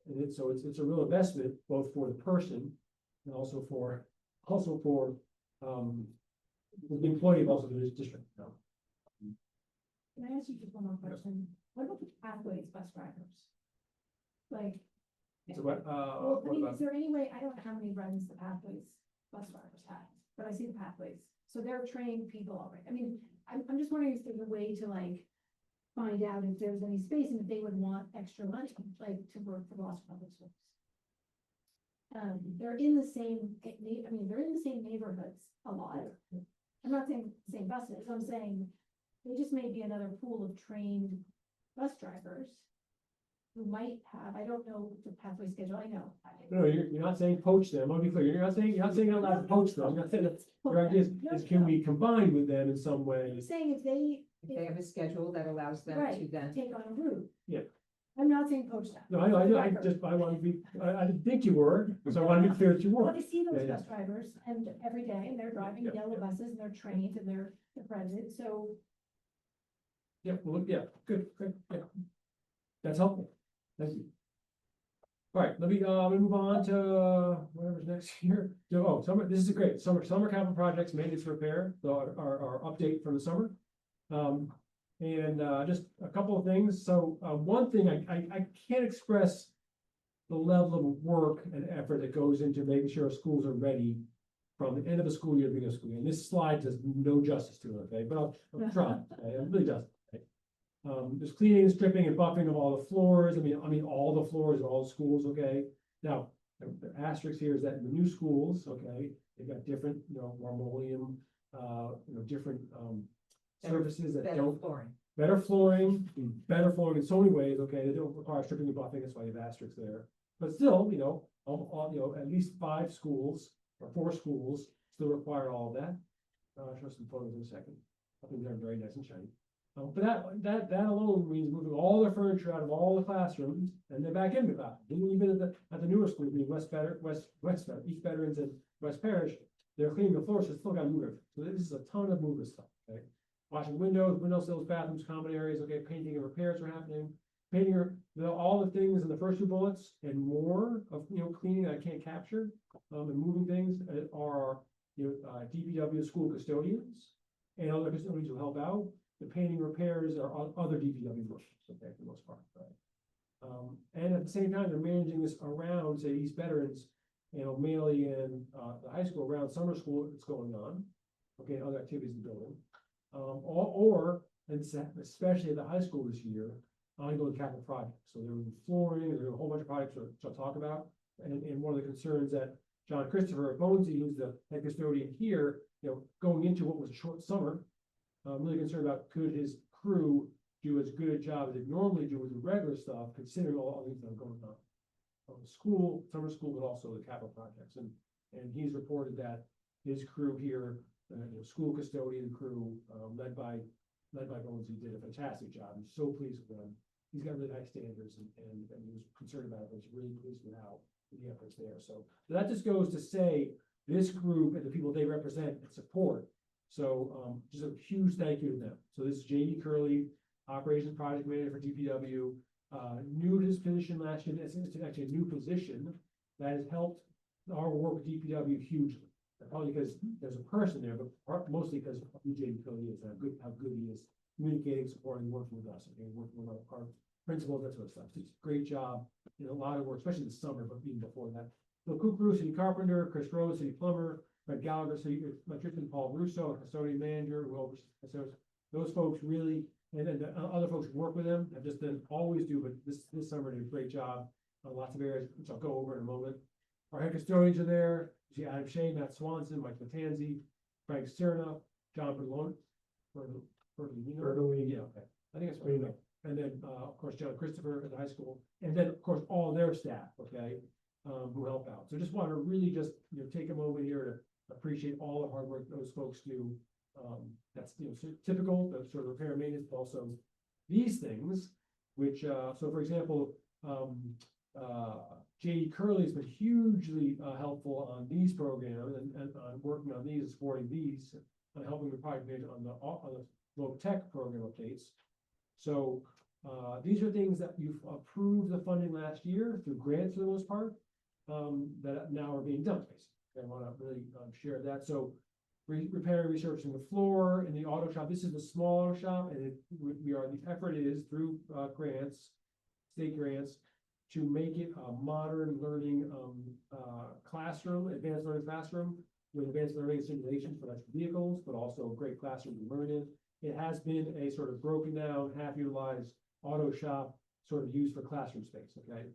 it's a real investment both for the person and also for the employee of also the district. can I ask you just one more question? What about the pathways bus drivers? Like, So what, well, what about? is there any way, I don't know how many runs the pathways bus drivers have, but I see the pathways. So they're trained people already. I'm just wondering if there's a way to find out if there's any space and if they would want extra money, to work for Gloucester Public Schools. they're in the same, they're in the same neighborhoods a lot. I'm not saying same buses, I'm saying they just may be another pool of trained bus drivers who might have, I don't know the pathway schedule, I know. No, you're not saying poach them, I'll be clear, you're not saying you're not allowed to poach them, I'm not saying that, your idea is can we combine with them in some way? I'm saying if they, If they have a schedule that allows them to right, then. take on a route. Yeah. I'm not saying poach them. No, I know, I want to be, I didn't think you were, so I want to be clear that you Well, were. I see those Yeah, yeah. bus drivers and every day, and they're driving Yeah, yellow yeah. buses, and they're trained, and they're present, so Yeah, well, yeah, good, yeah. That's helpful, thank you. All right, let me move on to whatever's next here. Oh, summer, this is great, summer capital projects, maintenance repair, so our update from the summer. And just a couple of things, so one thing, I can't express the level of work and effort that goes into making sure our schools are ready from the end of the school year to the beginning of the school year, and this slide does no justice to it, okay, but I'll try, okay? It really doesn't. There's cleaning, stripping, and buffing of all the floors. I mean, all the floors of all the schools, okay? Now, the asterisk here is that in the new schools, okay, they've got different, marmoleum, different, surfaces that Better don't, flooring. better flooring in so many ways, okay? They don't require stripping and buffing, that's why you have asterisks there. But still, at least 5 schools or 4 schools still require all of that. I'll show some photos in a second. I think they're very nice and shiny. But that alone means moving all their furniture out of all the classrooms and then back into the classroom. Even at the newer schools, East Veterans and West Parish, they're cleaning the floors, so they still got to move it. So this is a ton of movement stuff, okay? Washing windows, windowsills, bathrooms, common areas, okay, painting and repairs are happening. All the things in the first 2 bullets and more of, cleaning that I can't capture, and moving things are, DPW school custodians and other custodians who help out. The painting repairs are other DPW workers, okay, for the most part, right? And at the same time, they're managing this around, say, East Veterans, mainly in, the high school, around summer school that's going on, okay, other activities in the building. And especially at the high school this year, ongoing capital projects. So there was flooring, there were a whole bunch of projects which I'll talk about. And one of the concerns that John Christopher at Bonesy, who's the head custodian here, going into what was a short summer, really concerned about could his crew do as good a job as they normally do with the regular stuff, considering all the things that are going on. School, summer school, but also the capital projects. And he's reported that his crew here, school custodian crew, led by Bonesy, did a fantastic job. He's so pleased with them. He's got really high standards and he was concerned about it, but he's really pleased with how the efforts there. So that just goes to say this group and the people they represent and support. So just a huge thank you to them. So this is J.D. Curley, Operations Project Manager for DPW, new to this position last year. It's actually a new position that has helped our work with DPW hugely. Probably because there's a person there, but mostly because of who J.D. Curley is and how good he is communicating, supporting, working with us, and working with our principals, that sort of stuff. It's a great job, a lot of work, especially this summer, but even before that. So Kukru, city carpenter, Chris Rose, city plumber, Fred Gallagher, city electrician, Paul Russo, custodian manager, who oversees those folks really, and then the other folks who work with them have just done, always do, but this summer did a great job on lots of areas, which I'll go over in a moment. Our head custodians are there. You see Adam Shea, Matt Swanson, Mike Matanzi, Frank Cerna, John Berlone. Yeah, okay. I think it's pretty good. And then, of course, John Christopher at the high school, and then, of course, all their staff, okay, who help out. So just want to really just, take a moment here to appreciate all the hard work those folks do. That's, typical, the sort of repair and maintenance, but also these things, which, so for example, J.D. Curley has been hugely helpful on these programs and working on these, supporting these, and helping the project manager on the low tech program updates. So these are things that you've approved the funding last year through grants for the most part, that now are being done, basically. I want to really share that. So repairing, resurfacing the floor in the auto shop. This is the small auto shop, and the effort is through grants, state grants, to make it a modern learning classroom, advanced learning classroom with advanced learning simulations for electric vehicles, but also a great classroom to learn in. It has been a sort of broken down, half utilized auto shop, sort of used for classroom space, okay?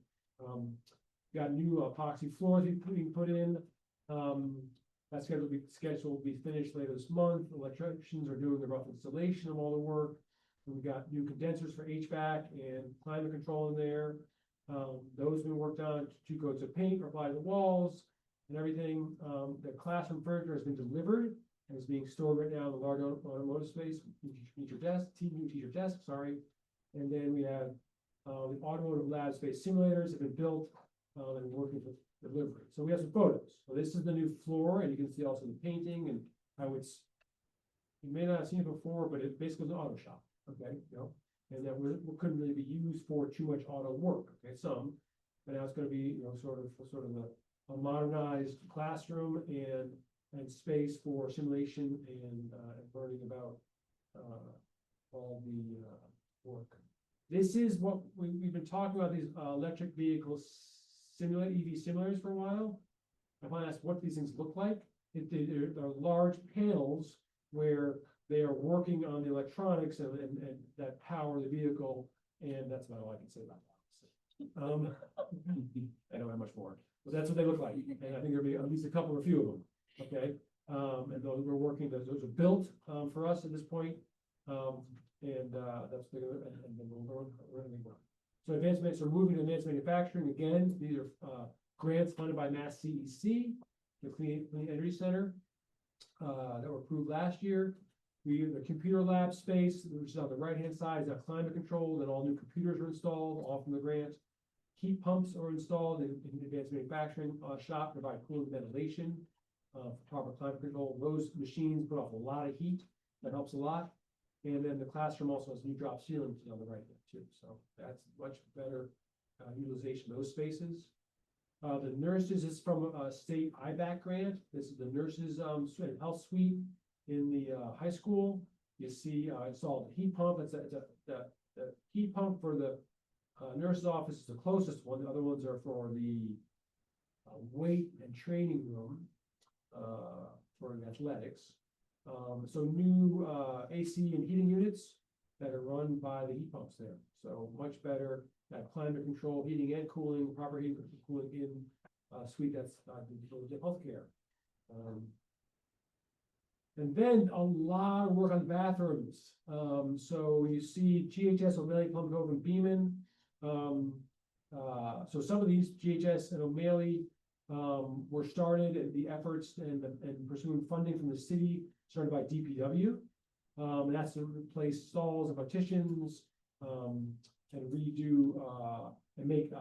got new epoxy floors being put in. That's scheduled to be finished later this month. Electricians are doing the rough installation of all the work. And we got new condensers for HVAC and climate control in there. Those have been worked on. 2 coats of paint are applied to the walls and everything. The classroom furniture has been delivered and is being stored right now in the large automotive space. New teacher desk, sorry. And then we have the automotive lab space simulators have been built and working for delivery. So we have some photos. So this is the new floor, and you can see also the painting and how it's. You may not have seen it before, but it basically is an auto shop. Okay, and that we couldn't really be used for too much auto work. Okay, some, but now it's going to be sort of a modernized classroom and space for simulation and learning about all the work. This is what we've been talking about, these electric vehicles EV simulators for a while. I want to ask what these things look like. They're large panels where they are working on the electronics and that power the vehicle, and that's about all I can say about that. I don't have much more, but that's what they look like, and I think there'll be at least a few of them. Okay, and those we're working. Those are built for us at this point, and that's the and then we're running work. So so moving to advanced manufacturing, again, these are grants funded by Mass CEC, the Clean Energy Center, that were approved last year. The computer lab space, which is on the right-hand side, is now climate controlled, and all new computers are installed, all from the grant. Heat pumps are installed in advanced manufacturing shop, provide cooling ventilation for proper climate control. Those machines put off a lot of heat. That helps a lot. And then the classroom also has new drop ceilings on the right there too. So that's much better utilization of those spaces. The nurses is from a state IBAC grant. This is the nurses health suite in the high school. You see installed heat pump. It's the heat pump for the nurse's office is the closest one. The other ones are for the weight and training room for athletics. So new AC and heating units that are run by the heat pumps there. So much better that climate control, heating and cooling, proper heating and cooling in suite that's the healthcare. And then a lot of work on bathrooms. So you see GHS, O'Malley, Plum Cove, and Beaman. So some of these GHS and O'Malley were started, the efforts and pursuing funding from the city started by DPW. And that's to replace stalls and partitions and redo and make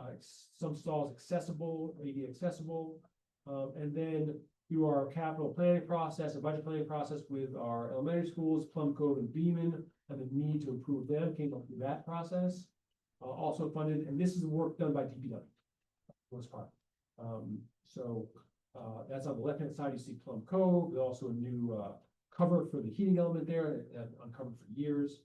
some stalls accessible, AD accessible. And then through our capital planning process, a budget planning process with our elementary schools, Plum Cove and Beaman, and the need to improve them came up through that process. Also funded, and this is the work done by DPW, for the most part. So that's on the left-hand side, you see Plum Cove. There's also a new cover for the heating element there that uncovered for years.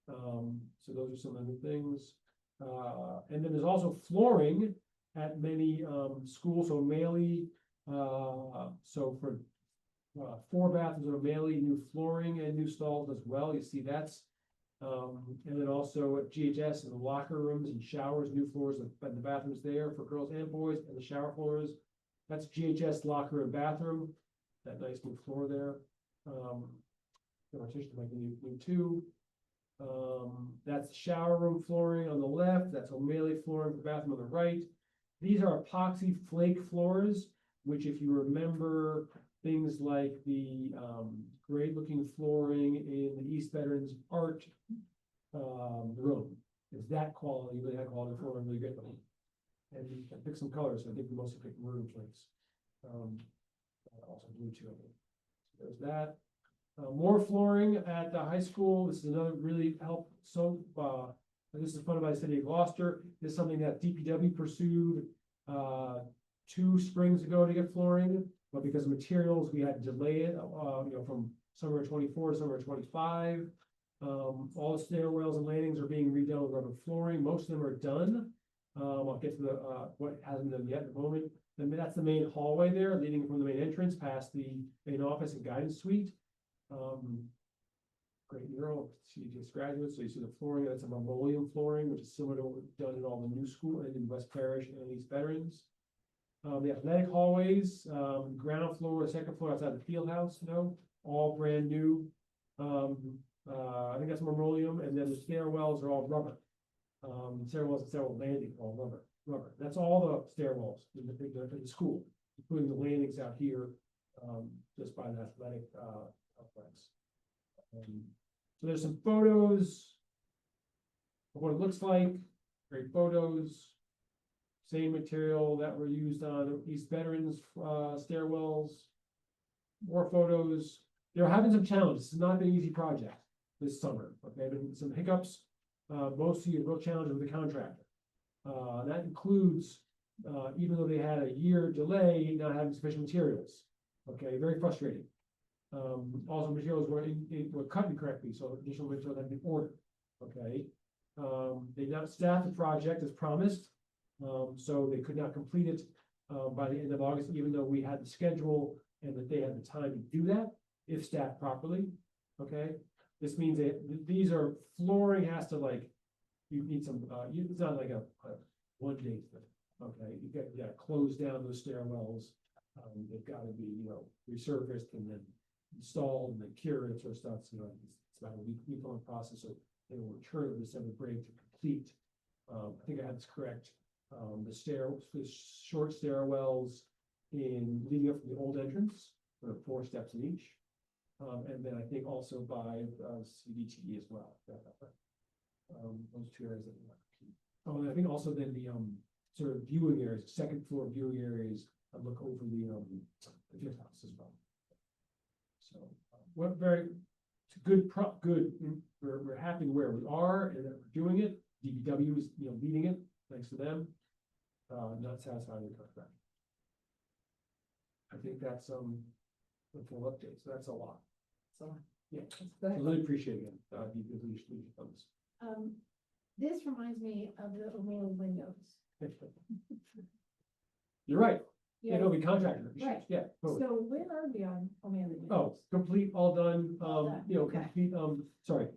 So those are some of the things. And then there's also flooring at many schools. So O'Malley, so for 4 bathrooms at O'Malley, new flooring and new stalls as well. You see that's, and then also at GHS in the locker rooms and showers, new floors in the bathrooms there for girls and boys, and the shower floors. That's GHS locker and bathroom, that nice new floor there. The partition might be new too. That's shower room flooring on the left. That's O'Malley flooring for bathroom on the right. These are epoxy flake floors, which if you remember things like the great looking flooring in the East Veterans Art room. It's that quality, really high quality flooring, really good. And you can pick some colors. So I think we mostly picked maroon flakes. Also blue too. So there's that. More flooring at the high school. This is another really help. So this is funded by the city of Gloucester. This is something that DPW pursued 2 springs ago to get flooring, but because of materials, we had to delay it. From summer 24 to summer 25. All the stairwells and landings are being redone with rubber flooring. Most of them are done. I'll get to the what hasn't done yet in a moment. And that's the main hallway there, leading from the main entrance past the main office and guidance suite. Great mural, CGS graduates. So you see the flooring, that's a Mongolian flooring, which is similar to what we've done in all the new school and in West Parish and East Veterans. The athletic hallways, ground floor, second floor outside the field house, all brand new. I think that's Memoriam, and then the stairwells are all rubber. Stairwells and stairwell landing, all rubber. That's all the stairwells in the school, including the landings out here, just by the athletic, complex. So there's some photos of what it looks like, great photos. Same material that were used on East Veterans, stairwells. More photos. They're having some challenges. It's not been an easy project this summer, okay, been some hiccups, mostly a real challenge with the contractor. That includes, even though they had a year delay, not having sufficient materials, okay, very frustrating. Also materials were cut incorrectly, so additional materials had been ordered, okay. They not staffed the project as promised, so they could not complete it, by the end of August, even though we had the schedule and that they had the time to do that, if staffed properly, okay? This means that these are, flooring has to you need some, it's not like a one day thing, okay? You gotta close down those stairwells. They've gotta be, resurfaced and then installed and then cured and sort of stuff, so, it's about a week-long process, so they will return to December break to complete. I think I had this correct, the short stairwells in leading up from the old entrance, there are 4 steps in each. And then I think also by CDT as well. Those 2 areas. Oh, and I think also then the sort of viewing areas, second floor viewing areas, look over the fifth house as well. So what it's a good we're happy where we are and that we're doing it. DPW is leading it, thanks to them. Not satisfied with the contract. I think that's the full update, so that's a lot. So, Yeah, that's I good. really appreciate it, the leadership on this. This reminds me of the O'Malley windows. You're right, Yeah, we contracted it. Right. Yeah, totally. so where are we on O'Malley windows? Oh, complete, all done, All done, okay. complete, sorry,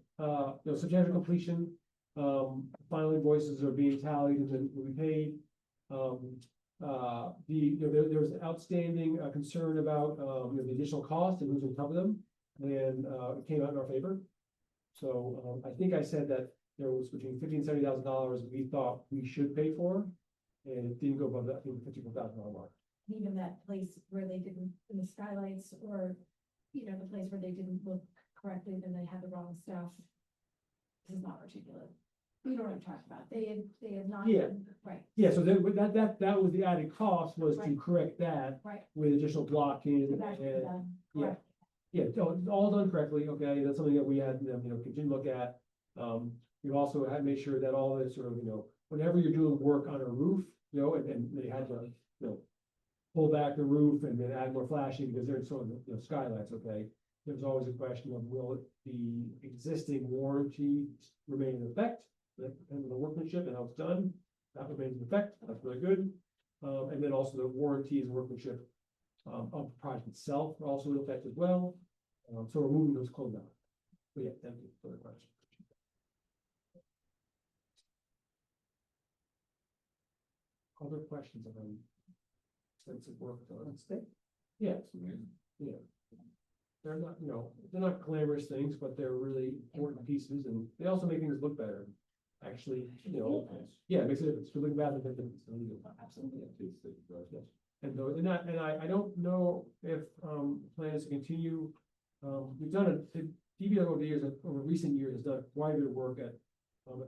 substantial completion. Final invoices are being tallied and then will be paid. There was outstanding concern about, the additional cost and who's gonna cover them, and, it came out in our favor. So, I think I said that there was between $50,000 and $70,000 we thought we should pay for, and it didn't go above that, I think, the $54,000 mark. Even that place where they didn't, in the skylights, or, the place where they didn't look correctly, then they had the wrong stuff. This is not articulate. You know what I'm talking about. They had not. Yeah. Right, Yeah, so that was the added cost, was to Right. correct that right. with additional blocking So that's and. done, yeah. correct. Yeah, it's all done correctly, okay, that's something that we had, continue to look at. We've also had to make sure that all this sort of, whenever you're doing work on a roof, and they had to, pull back the roof and then add more flashing because they're sort of, skylights, okay? There's always a question of will the existing warranty remain in effect? That depends on the workmanship and how it's done, that remains in effect, that's really good. And then also the warranties and workmanship of the project itself are also in effect as well. So we're moving those close out. But yeah, thank you for the question. Other questions about extensive work done? Yes, yeah. They're not, they're not glamorous things, but they're really important pieces, and they also make things look better. Actually, yeah, it makes it, it's really bad. Absolutely. Yes. And I don't know if, plans to continue, we've done the DPW over the years, over recent years, has done quite a bit of work at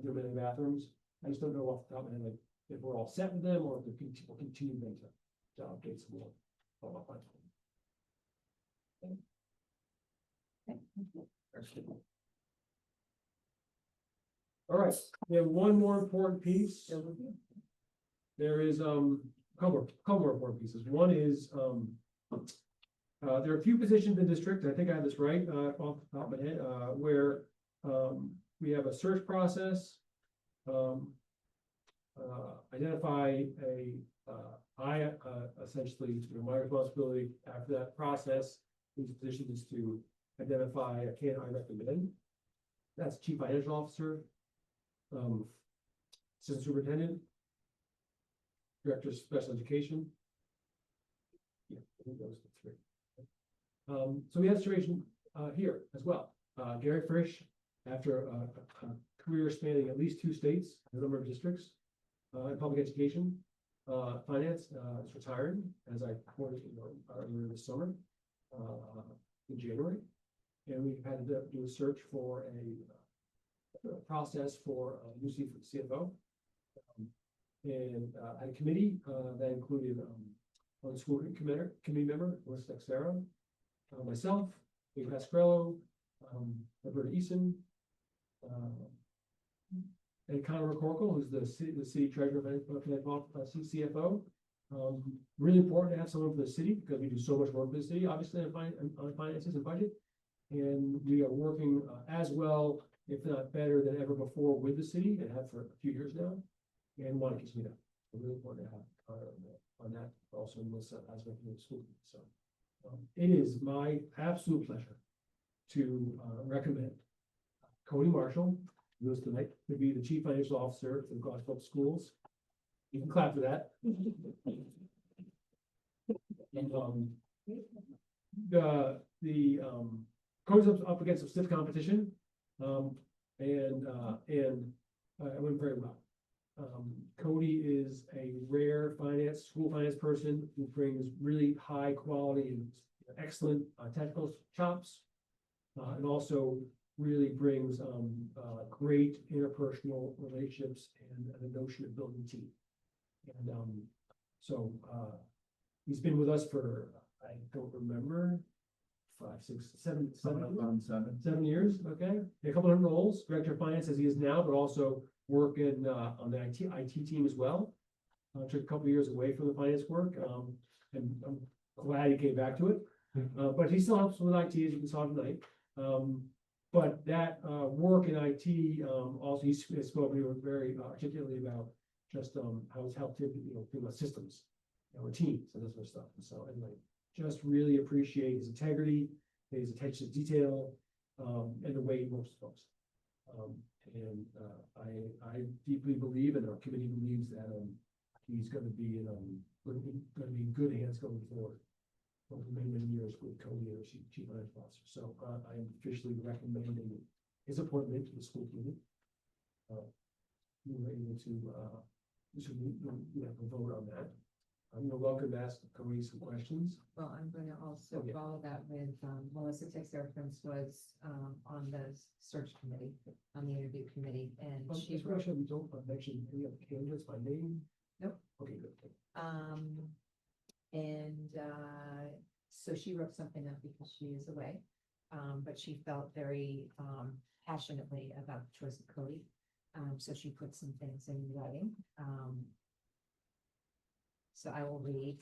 their many bathrooms. I just don't know off the top of my head, like, if we're all set with them, or if we'll continue them to update some more. All right, we have one more important piece. There is, couple more important pieces. One is, there are a few positions in the district, I think I have this right, off the top of my head, where, we have a search process. Identify I essentially, my responsibility after that process, these positions is to identify a candidate I recommend. That's chief financial officer, assistant superintendent, director of special education, Yeah, I think those are the three. So we have a situation, here as well. Gary Frisch, after a career spanning at least 2 states, a number of districts, in public education, finance, is retiring, as I reported, earlier this summer, in January. And we've had to do a search for a process for a new CFO. And had a committee, that included, one school committee member, Melissa Texera, myself, Dave Pasquarello, Roberta Eason, and Connor McCorkle, who's the city treasurer, CFO. Really important to have someone for the city, because we do so much work for the city, obviously, on finances and budget. And we are working as well, if not better than ever before with the city, and have for a few years now, and want to continue that. So really important to have Connor on that, also Melissa as well in the school. So it is my absolute pleasure to recommend Cody Marshall, who is tonight to be the Chief Financial Officer for the Gloucester Public Schools. You can clap for that. Cody's up against some stiff competition, and I went very well. Cody is a rare school finance person who brings really high quality and excellent technical chops, and also really brings great interpersonal relationships and the notion of building a team. And so he's been with us for, I don't remember, 5, 6, 7 years. Okay, a couple of roles, director of finance as he is now, but also working on the IT team as well. Took a couple of years away from the finance work, and I'm glad he came back to it. But he still helps with IT, as you saw tonight. But that work in IT, also he spoke very articulately about just how it's helped him, think about systems, teams and this sort of stuff. And so anyway, just really appreciate his integrity, his attention to detail, and the way he works with folks. And I deeply believe, and our committee believes that he's going to be in good hands going forward over many years with Cody as Chief Financial Officer. So I am officially recommending his appointment to the school committee. We were able to vote on that. I'm welcome to ask Cody some questions. Well, I'm going to also Okay. follow that with Melissa Texera was on the search committee, on the interview committee, and she wrote, We don't mention any of the candidates by name. Nope. Okay, good. and so she wrote something up because she is away, but she felt very passionately about the choice of Cody. So she put some things in writing. So I will read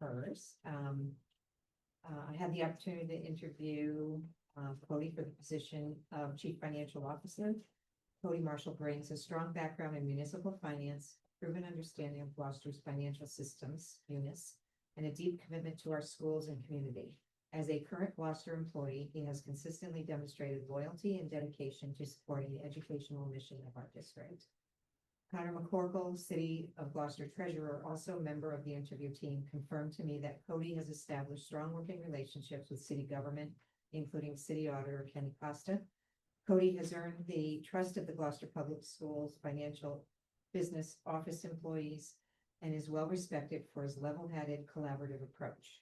hers. I had the opportunity to interview Cody for the position of Chief Financial Officer. Cody Marshall brings a strong background in municipal finance, proven understanding of Gloucester's financial systems, UNIS, and a deep commitment to our schools and community. As a current Gloucester employee, he has consistently demonstrated loyalty and dedication to supporting the educational mission of our district. Connor McCorkle, City of Gloucester Treasurer, also a member of the interview team, confirmed to me that Cody has established strong working relationships with city government, including City Auditor Kenny Costa. Cody has earned the trust of the Gloucester Public Schools financial business office employees and is well respected for his level-headed collaborative approach.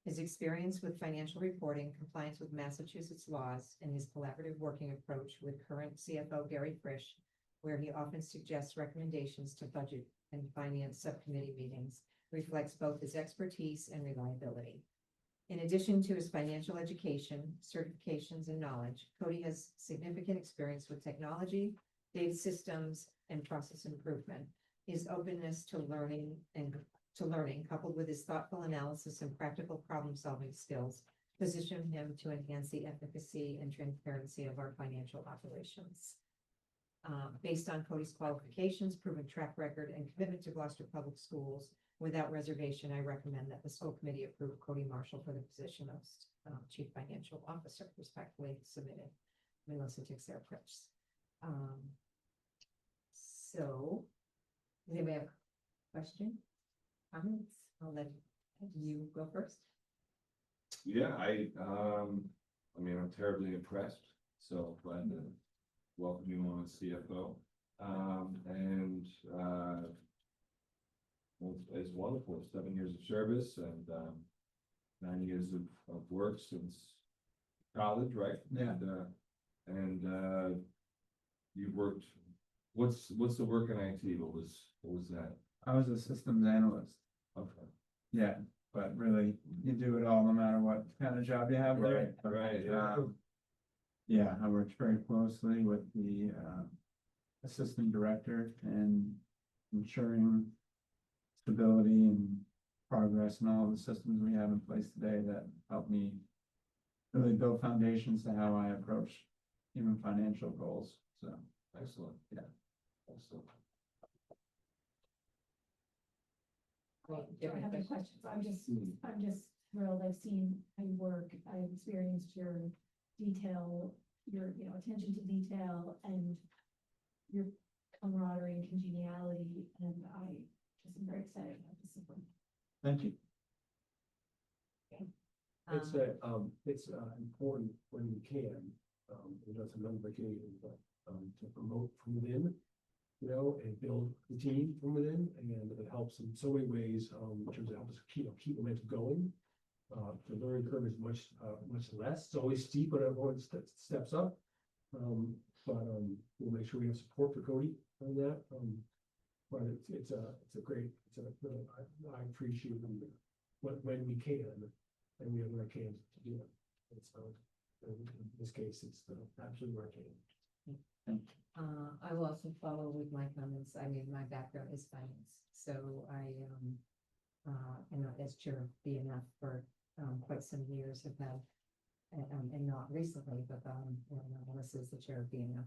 His experience with financial reporting, compliance with Massachusetts laws, and his collaborative working approach with current CFO Gary Frisch, where he often suggests recommendations to budget and finance subcommittee meetings, reflects both his expertise and reliability. In addition to his financial education, certifications, and knowledge, Cody has significant experience with technology, data systems, and process improvement. His openness to learning, coupled with his thoughtful analysis and practical problem-solving skills, position him to enhance the efficacy and transparency of our financial operations. Based on Cody's qualifications, proven track record, and commitment to Gloucester Public Schools, without reservation, I recommend that the school committee approve Cody Marshall for the position of Chief Financial Officer. Respectfully submitted, Melissa Texera. So, does anybody have a question, comments? I'll let You go first. Yeah, I mean, I'm terribly impressed, so glad to welcome you on as CFO. It's wonderful, 7 years of service and, 9 years of work since college, right? Yeah. You've worked, what's the work in IT? What was that? I was a systems analyst. Okay. Yeah, but really, you do it all no matter what kind of job you have there. Right, yeah. Yeah, I worked very closely with the assistant director and ensuring stability and progress in all the systems we have in place today that help me really build foundations to how I approach even financial goals. So, Excellent. Yeah. Excellent. Don't have any questions. I'm just thrilled. I've seen how you work. I've experienced your detail, your, attention to detail and your camaraderie and congeniality. And I just am very excited about this. thank you. It's important when we can, it doesn't on vacation, but, to promote from within, and build the team from within, and it helps in so many ways, in terms of help us keep momentum going. The learning curve is much less, it's always steep when everyone steps up. We'll make sure we have support for Cody on that, but it's a great, I appreciate when we can, and we have what I can to do it. It's, in this case, it's absolutely where I can. I will also follow with my comments. I mean, my background is finance, so I, and as chair of BNF for, quite some years have had, and not recently, but, Melissa is the chair of BNF.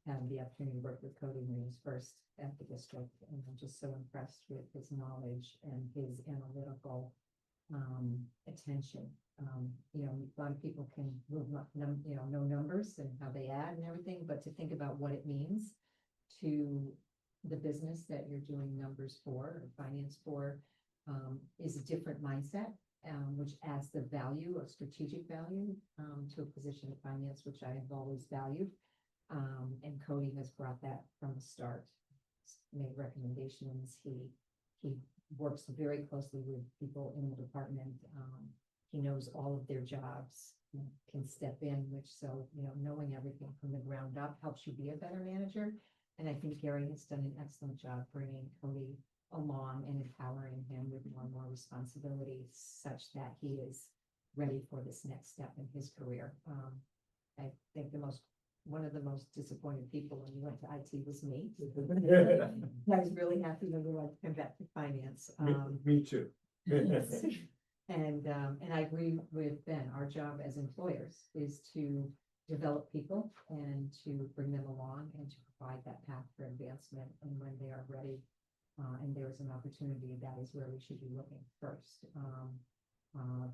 Had the opportunity to work with Cody when he was first at the district, and I'm just so impressed with his knowledge and his analytical, attention. A lot of people can know numbers and how they add and everything, but to think about what it means to the business that you're doing numbers for or finance for, is a different mindset, which adds the value of strategic value, to a position of finance, which I have always valued. And Cody has brought that from the start, made recommendations. He works very closely with people in the department. He knows all of their jobs, can step in, knowing everything from the ground up helps you be a better manager. And I think Gary has done an excellent job bringing Cody along and empowering him with more and more responsibilities such that he is ready for this next step in his career. I think one of the most disappointed people when you went to IT was me. I was really happy when we went to come back to finance. Me too. Yes. And I agree with Ben. Our job as employers is to develop people and to bring them along and to provide that path for advancement. And when they are ready, and there is an opportunity, that is where we should be looking first,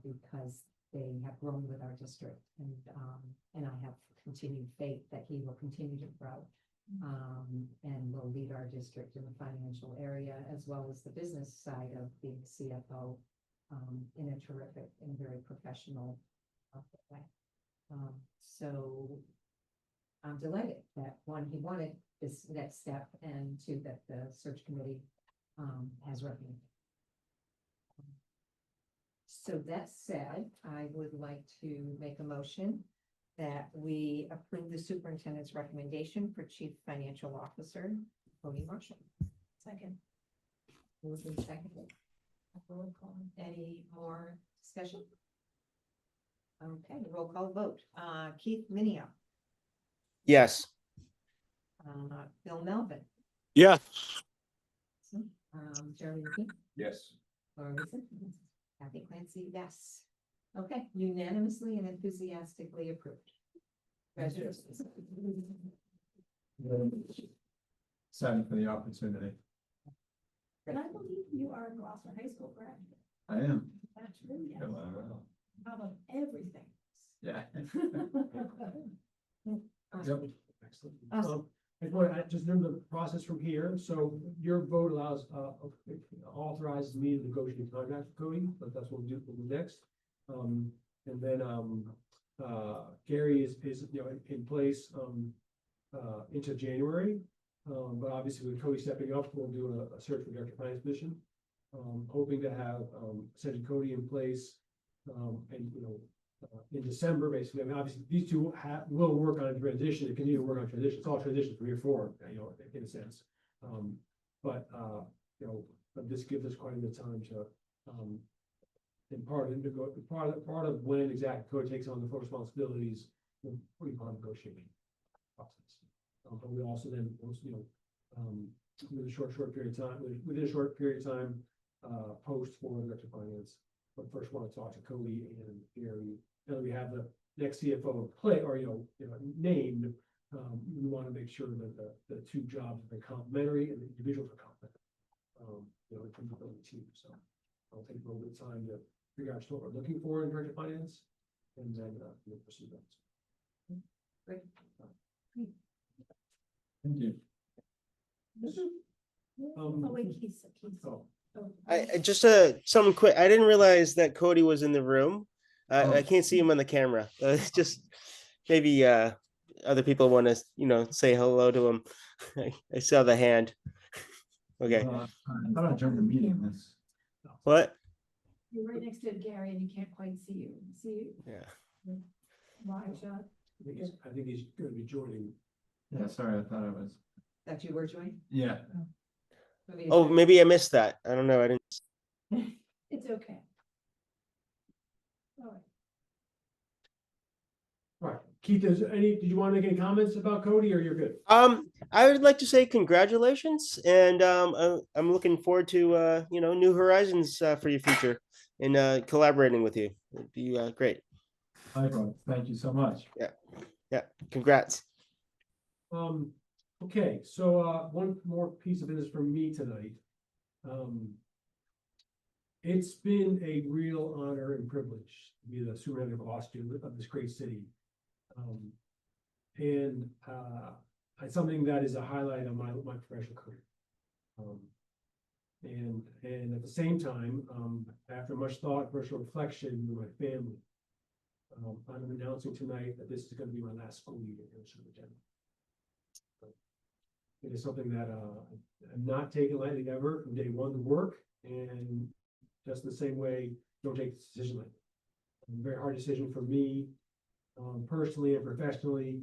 because they have grown with our district, and I have continued faith that he will continue to grow, and will lead our district in the financial area as well as the business side of being CFO, in a terrific and very professional way. So I'm delighted that one, he wanted this next step, and two, that the search committee has recommended. So that said, I would like to make a motion that we approve the superintendent's recommendation for chief financial officer, Cody Marshall. Second. Moved and seconded. Roll call. Any more discussion? Okay, roll call vote. Keith Minio, Yes. Bill Melvin, Yes. Jeremy McKee, Yes. Laura Wilson, Kathy Clancy, yes. Okay, unanimously and enthusiastically approved. Congratulations. Excited for the opportunity. And I believe you are a Gloucester High School graduate. I am. That's really, Yeah, wow. top of everything. Yeah. Yep. Excellent. Awesome. just remember the process from here, so your vote authorizes me to negotiate a contract with Cody, but that's what we'll do next. And then, Gary is, in place, into January. But obviously with Cody stepping up, we'll do a search for director of finance position. Hoping to have, essentially Cody in place, and, in December, basically. I mean, obviously, these two will work on a transition, and continue to work on transition. It's all transition from here forward, in a sense. But this gives us quite a bit of time to, and part of when exactly Cody takes on the full responsibilities, we part of negotiating process. But we also then, within a short period of time, post for the director of finance. But first want to talk to Cody and Gary. Now that we have the next CFO in play, or, named, we want to make sure that the two jobs are complementary and the individuals are complementary. In terms of building a team. So I'll take a little bit of time to figure out what we're looking for in director of finance, and then we'll pursue that. Great. Thank you. Oh, wait, Keith's. So, I just something quick. I didn't realize that Cody was in the room. I can't see him on the camera. Just maybe other people want to say hello to him. I saw the hand. Okay. I thought I joined the meeting. What? You're right next to Gary and he can't quite see you. See you? Yeah. Wide shot. I think he's going to be joining. Yeah, sorry, I thought I was. That you were joining? Yeah. Oh, maybe I missed that. I don't know. I didn't. It's okay. All right. all right, Keith, did you want to make any comments about Cody, or you're good? I would like to say congratulations, and I'm looking forward to new horizons for your future, and collaborating with you. It'd be great. Likewise. Thank you so much. Yeah, congrats. Okay, so one more piece of business from me tonight. It's been a real honor and privilege to be the superintendent of Boston of this great city. And it's something that is a highlight of my professional career. And at the same time, after much thought, personal reflection with my family, I'm announcing tonight that this is going to be my last school year as superintendent. It is something that I'm not taking lightly ever from day one to work, and just the same way, don't take this decision lightly. A very hard decision for me, personally and professionally.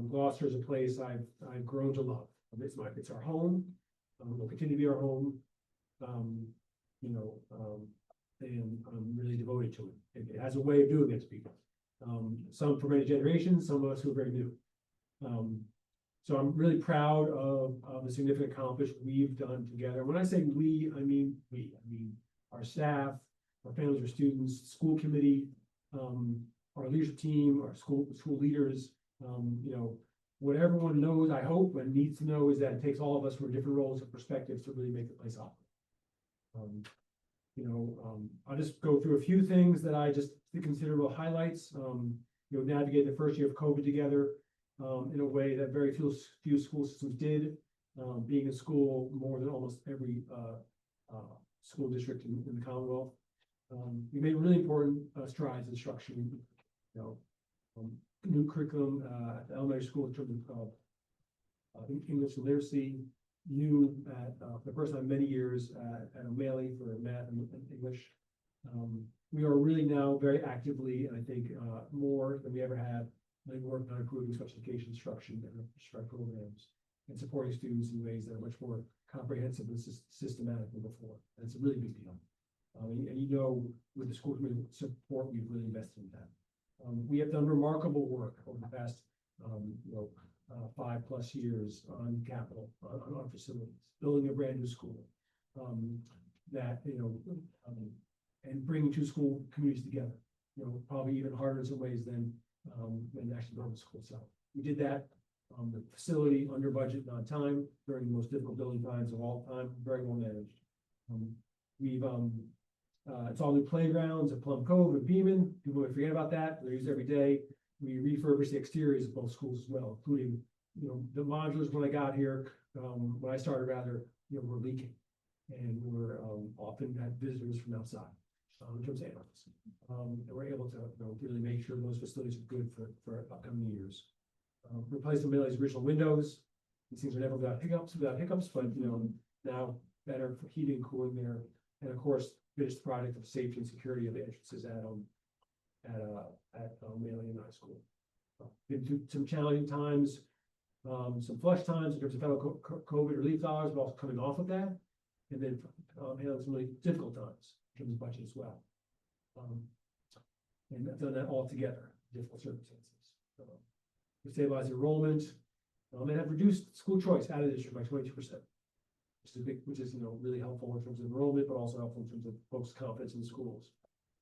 Gloucester is a place I've grown to love. It's our home. Will continue to be our home. And I'm really devoted to it. It has a way of doing it to people. Some for many generations, some of us who are very new. So I'm really proud of the significant accomplishment we've done together. When I say we, I mean we. I mean our staff, our families, our students, school committee, our leadership team, our school leaders. What everyone knows, I hope, and needs to know is that it takes all of us from different roles and perspectives to really make the place operate. I'll just go through a few things that I just consider real highlights. Navigate the first year of COVID together in a way that very few school systems did. Being in school more than almost every school district in the Commonwealth. We made really important strides in instruction. New curriculum at the elementary school in terms of English literacy. New at for the first time in many years at O'Malley for math and English. We are really now very actively, and I think more than we ever have, working on improving special education instruction and instruction programs and supporting students in ways that are much more comprehensive and systematic than before. And it's a really big deal. And with the school committee support, we've really invested in that. We have done remarkable work over the past 5+ years on capital, on our facilities, building a brand new school, and bringing two school communities together. Probably even harder in some ways than actually building the school itself. We did that. The facility under budget and on time during the most difficult building times of all time, very well managed. It's all new playgrounds at Plum Cove and Beeman. People might forget about that. They're used every day. We refurbished the exteriors of both schools as well, including the modulars when I got here, when I started rather, were leaking. And we were, often had visitors from outside, in terms of animals. And we're able to, really make sure those facilities are good for upcoming years. Replace the Millie's original windows. These things are never without hiccups, but, now better for heating, cooling there. And of course, finish the project of safety and security of the entrances at Marion High School. Been through some challenging times, some flush times in terms of federal COVID relief dollars, but also coming off of that. And then, handling some really difficult times in terms of budget as well. And I've done that all together, difficult circumstances. We stabilized enrollment, and have reduced school choice out of the district by 22%. Which is, really helpful in terms of enrollment, but also helpful in terms of folks' confidence in the schools.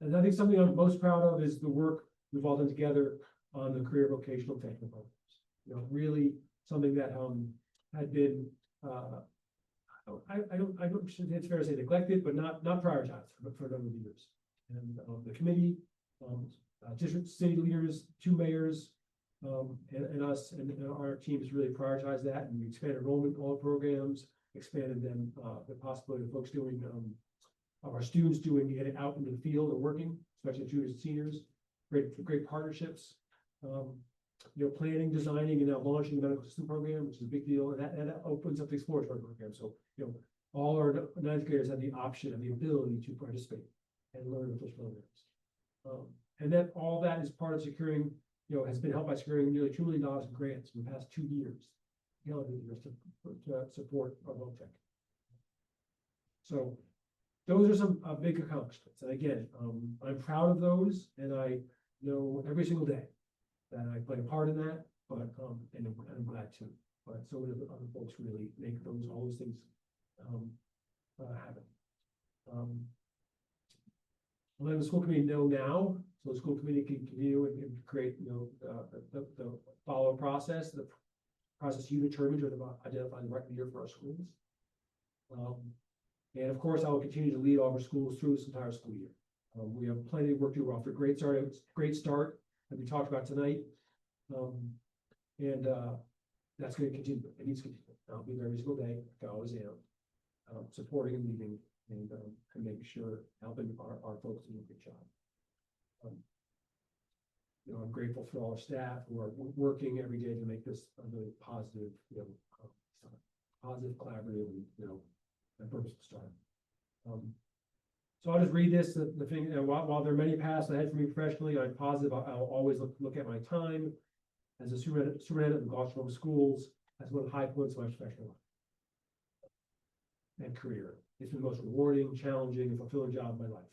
And I think something I'm most proud of is the work we've all done together on the career vocational technical programs. Really something that had been I don't think it's fair to say neglected, but not prioritized for a number of years. And the committee, district city leaders, 2 mayors, and us and our team has really prioritized that, and we expanded enrollment in all programs, expanded them, the possibility of folks doing of our students doing it out into the field and working, especially juniors and seniors. Great partnerships. Planning, designing, and now launching the medical assistant program, which is a big deal, and that opens up the exploratory program. So, all our 9th graders have the option and the ability to participate and learn with those programs. And that all that is part of securing, has been helped by securing nearly $2 million in grants in the past 2 years. To support our VOTEC. So those are some big accomplishments. And again, I'm proud of those, and I know every single day that I play a part in that, but and I'm glad to. But so many other folks really make all those things happen. Letting the school committee know now, so the school committee can continue and create, the follow process, the process you determined to identify the right leader for our schools. And of course, I will continue to lead all of our schools through this entire school year. We have plenty of work to do. We're off to a great start, as we talked about tonight. And that's going to continue. It needs to continue. I'll be there every single day, like I always am, supporting and leading and making sure, helping our folks do a good job. I'm grateful for all our staff who are working every day to make this a really positive, positive, collaborative, and purposeful start. So I'll just read this. The thing, while there are many paths ahead for me professionally, I'm positive I'll always look at my time as a superintendent of the Gloucester Public Schools as one of the high points of my professional life and career. It's been the most rewarding, challenging, and fulfilling job of my life.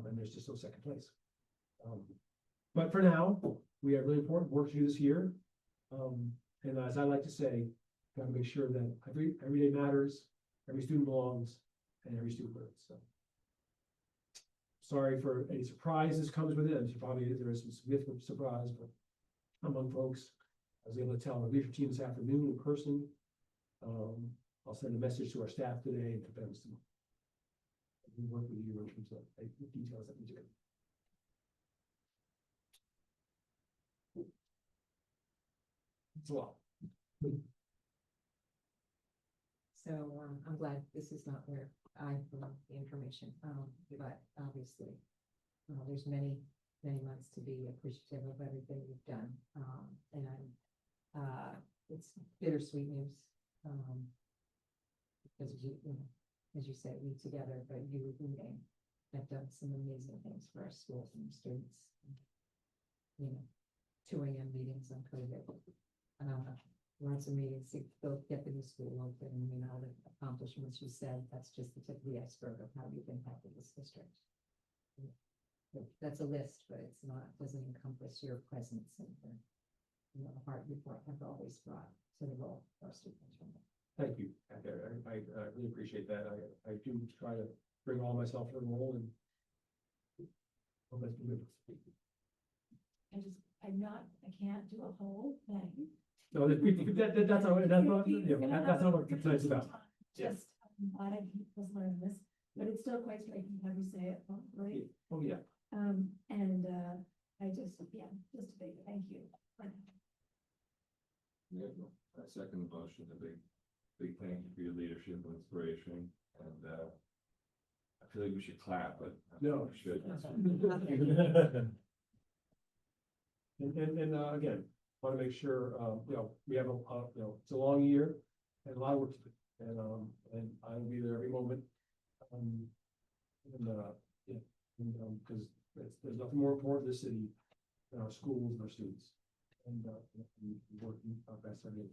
And there's just no second place. But for now, we have really important work to do this year. And as I like to say, got to make sure that every day matters, every student belongs, and every student learns. So, sorry for any surprises comes with it. There is some significant surprise, but among folks, I was able to tell our leadership team this afternoon in person. I'll send a message to our staff today and prepare them tomorrow. We work with you in terms of the details that we do. It's a lot. So I'm glad this is not where I found the information, but obviously there's many months to be appreciative of everything you've done, and it's bittersweet news, because as you said, we together, but you have done some amazing things for our schools and students. 2 a.m. meetings on COVID. Lots of meetings to both get the new school open, all the accomplishments you said, that's just the tip of the iceberg of how you've impacted this district. That's a list, but doesn't encompass your presence and the heart you have always brought to the role for our students. Thank you. I really appreciate that. I do try to bring all myself to the role, and hope that's been good. I can't do a whole thing. No, that's not what tonight's about. Just, I was learning this, but it's still quite striking how you say it, right? Oh, yeah. And I just a big thank you. Yeah, I second the motion, a big thank you for your leadership and inspiration, and, I feel like we should clap, but. No. We should. And again, want to make sure, we have it's a long year and a lot of work to do. And I will be there every moment. Because there's nothing more important to the city than our schools and our students. And, we working our best every day.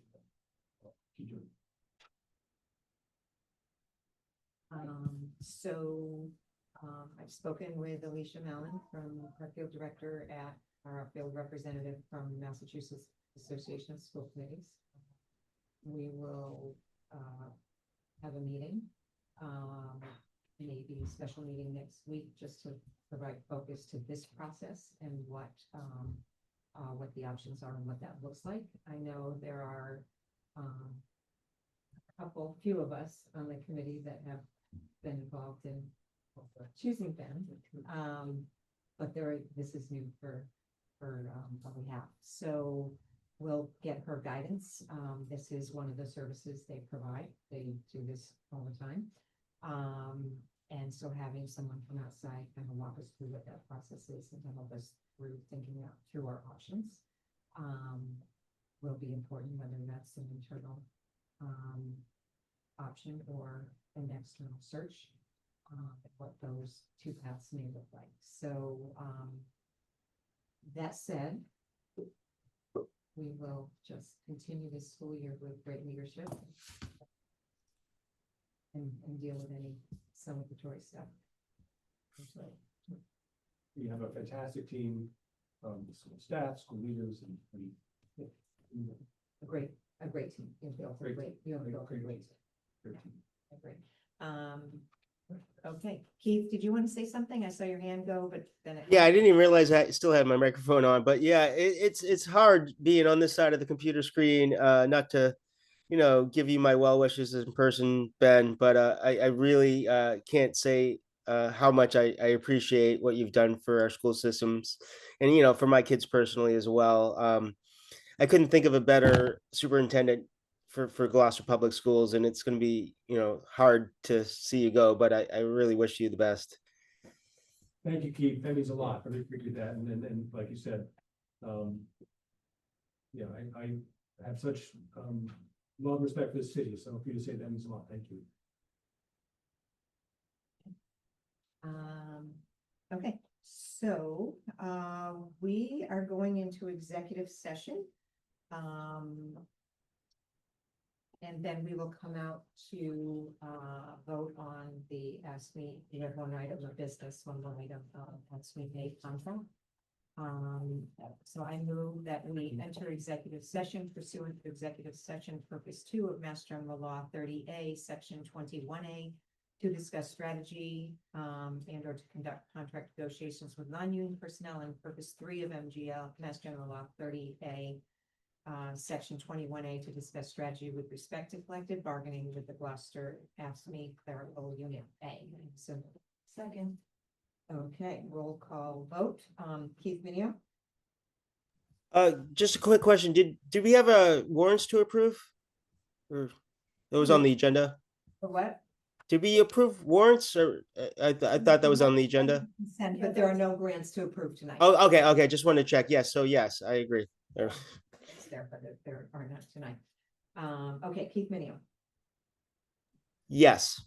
Keep doing it. I've spoken with Alicia Mallon from our field director at our field representative from Massachusetts Association of School Committees. We will, have a meeting, maybe a special meeting next week, just to provide focus to this process and what the options are and what that looks like. I know there are, few of us on the committee that have been involved in choosing them. But this is new for what we have. So we'll get her guidance. This is one of the services they provide. They do this all the time. And so having someone from outside kind of walk us through what that process is and to help us through thinking out through our options will be important, whether that's an internal option or an external search, what those two paths may look like. So that said, we will just continue this school year with great leadership and deal with any celebratory stuff. We have a fantastic team, school staff, school leaders, and A great team. You built a Great great, you have built a great team. great team. Great. Okay, Keith, did you want to say something? I saw your hand go, but then it. Yeah, I didn't even realize I still had my microphone on, but yeah, it's hard being on this side of the computer screen, not to, give you my well wishes in person, Ben, but I really can't say how much I appreciate what you've done for our school systems and, for my kids personally as well. I couldn't think of a better superintendent for Gloucester Public Schools, and it's going to be, hard to see you go, but I really wish you the best. Thank you, Keith. That means a lot. I really appreciate that. And like you said, I have such love and respect for the city. So for you to say that means a lot. Thank you. Okay, so we are going into executive session. And then we will come out to vote on the ASME. We have one item of business, one more item of ASME pay contract. So I move that we enter executive session pursuant to executive session purpose 2 of Mass General Law 30A, section 21A, to discuss strategy and or to conduct contract negotiations with non-union personnel, and purpose 3 of MGL, Mass General Law 30A, section 21A, to discuss strategy with respect to collective bargaining with the Gloucester ASME Clerical Unit A. So second. Okay, roll call vote. Keith Minio? Just a quick question. Did we have warrants to approve? Or that was on the agenda? For what? Did we approve warrants, or I thought that was on the agenda? Consent, but there are no grants to approve tonight. Oh, okay. Just wanted to check. Yes. So yes, I agree. It's there, but there are not tonight. Okay, Keith Minio. Yes.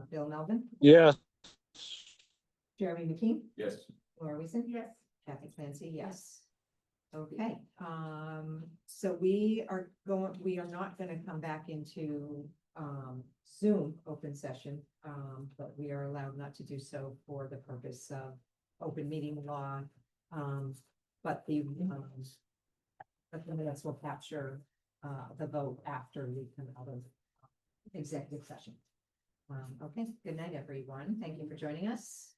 Bill Melvin. Yes. Jeremy McKean. Yes. Laura Wiesen. Yes. Kathy Clancy, yes. Okay, so we are not gonna come back into Zoom open session, but we are allowed not to do so for the purpose of open meeting law. But the minutes will capture the vote after we come out of executive session. Okay, good night, everyone. Thank you for joining us.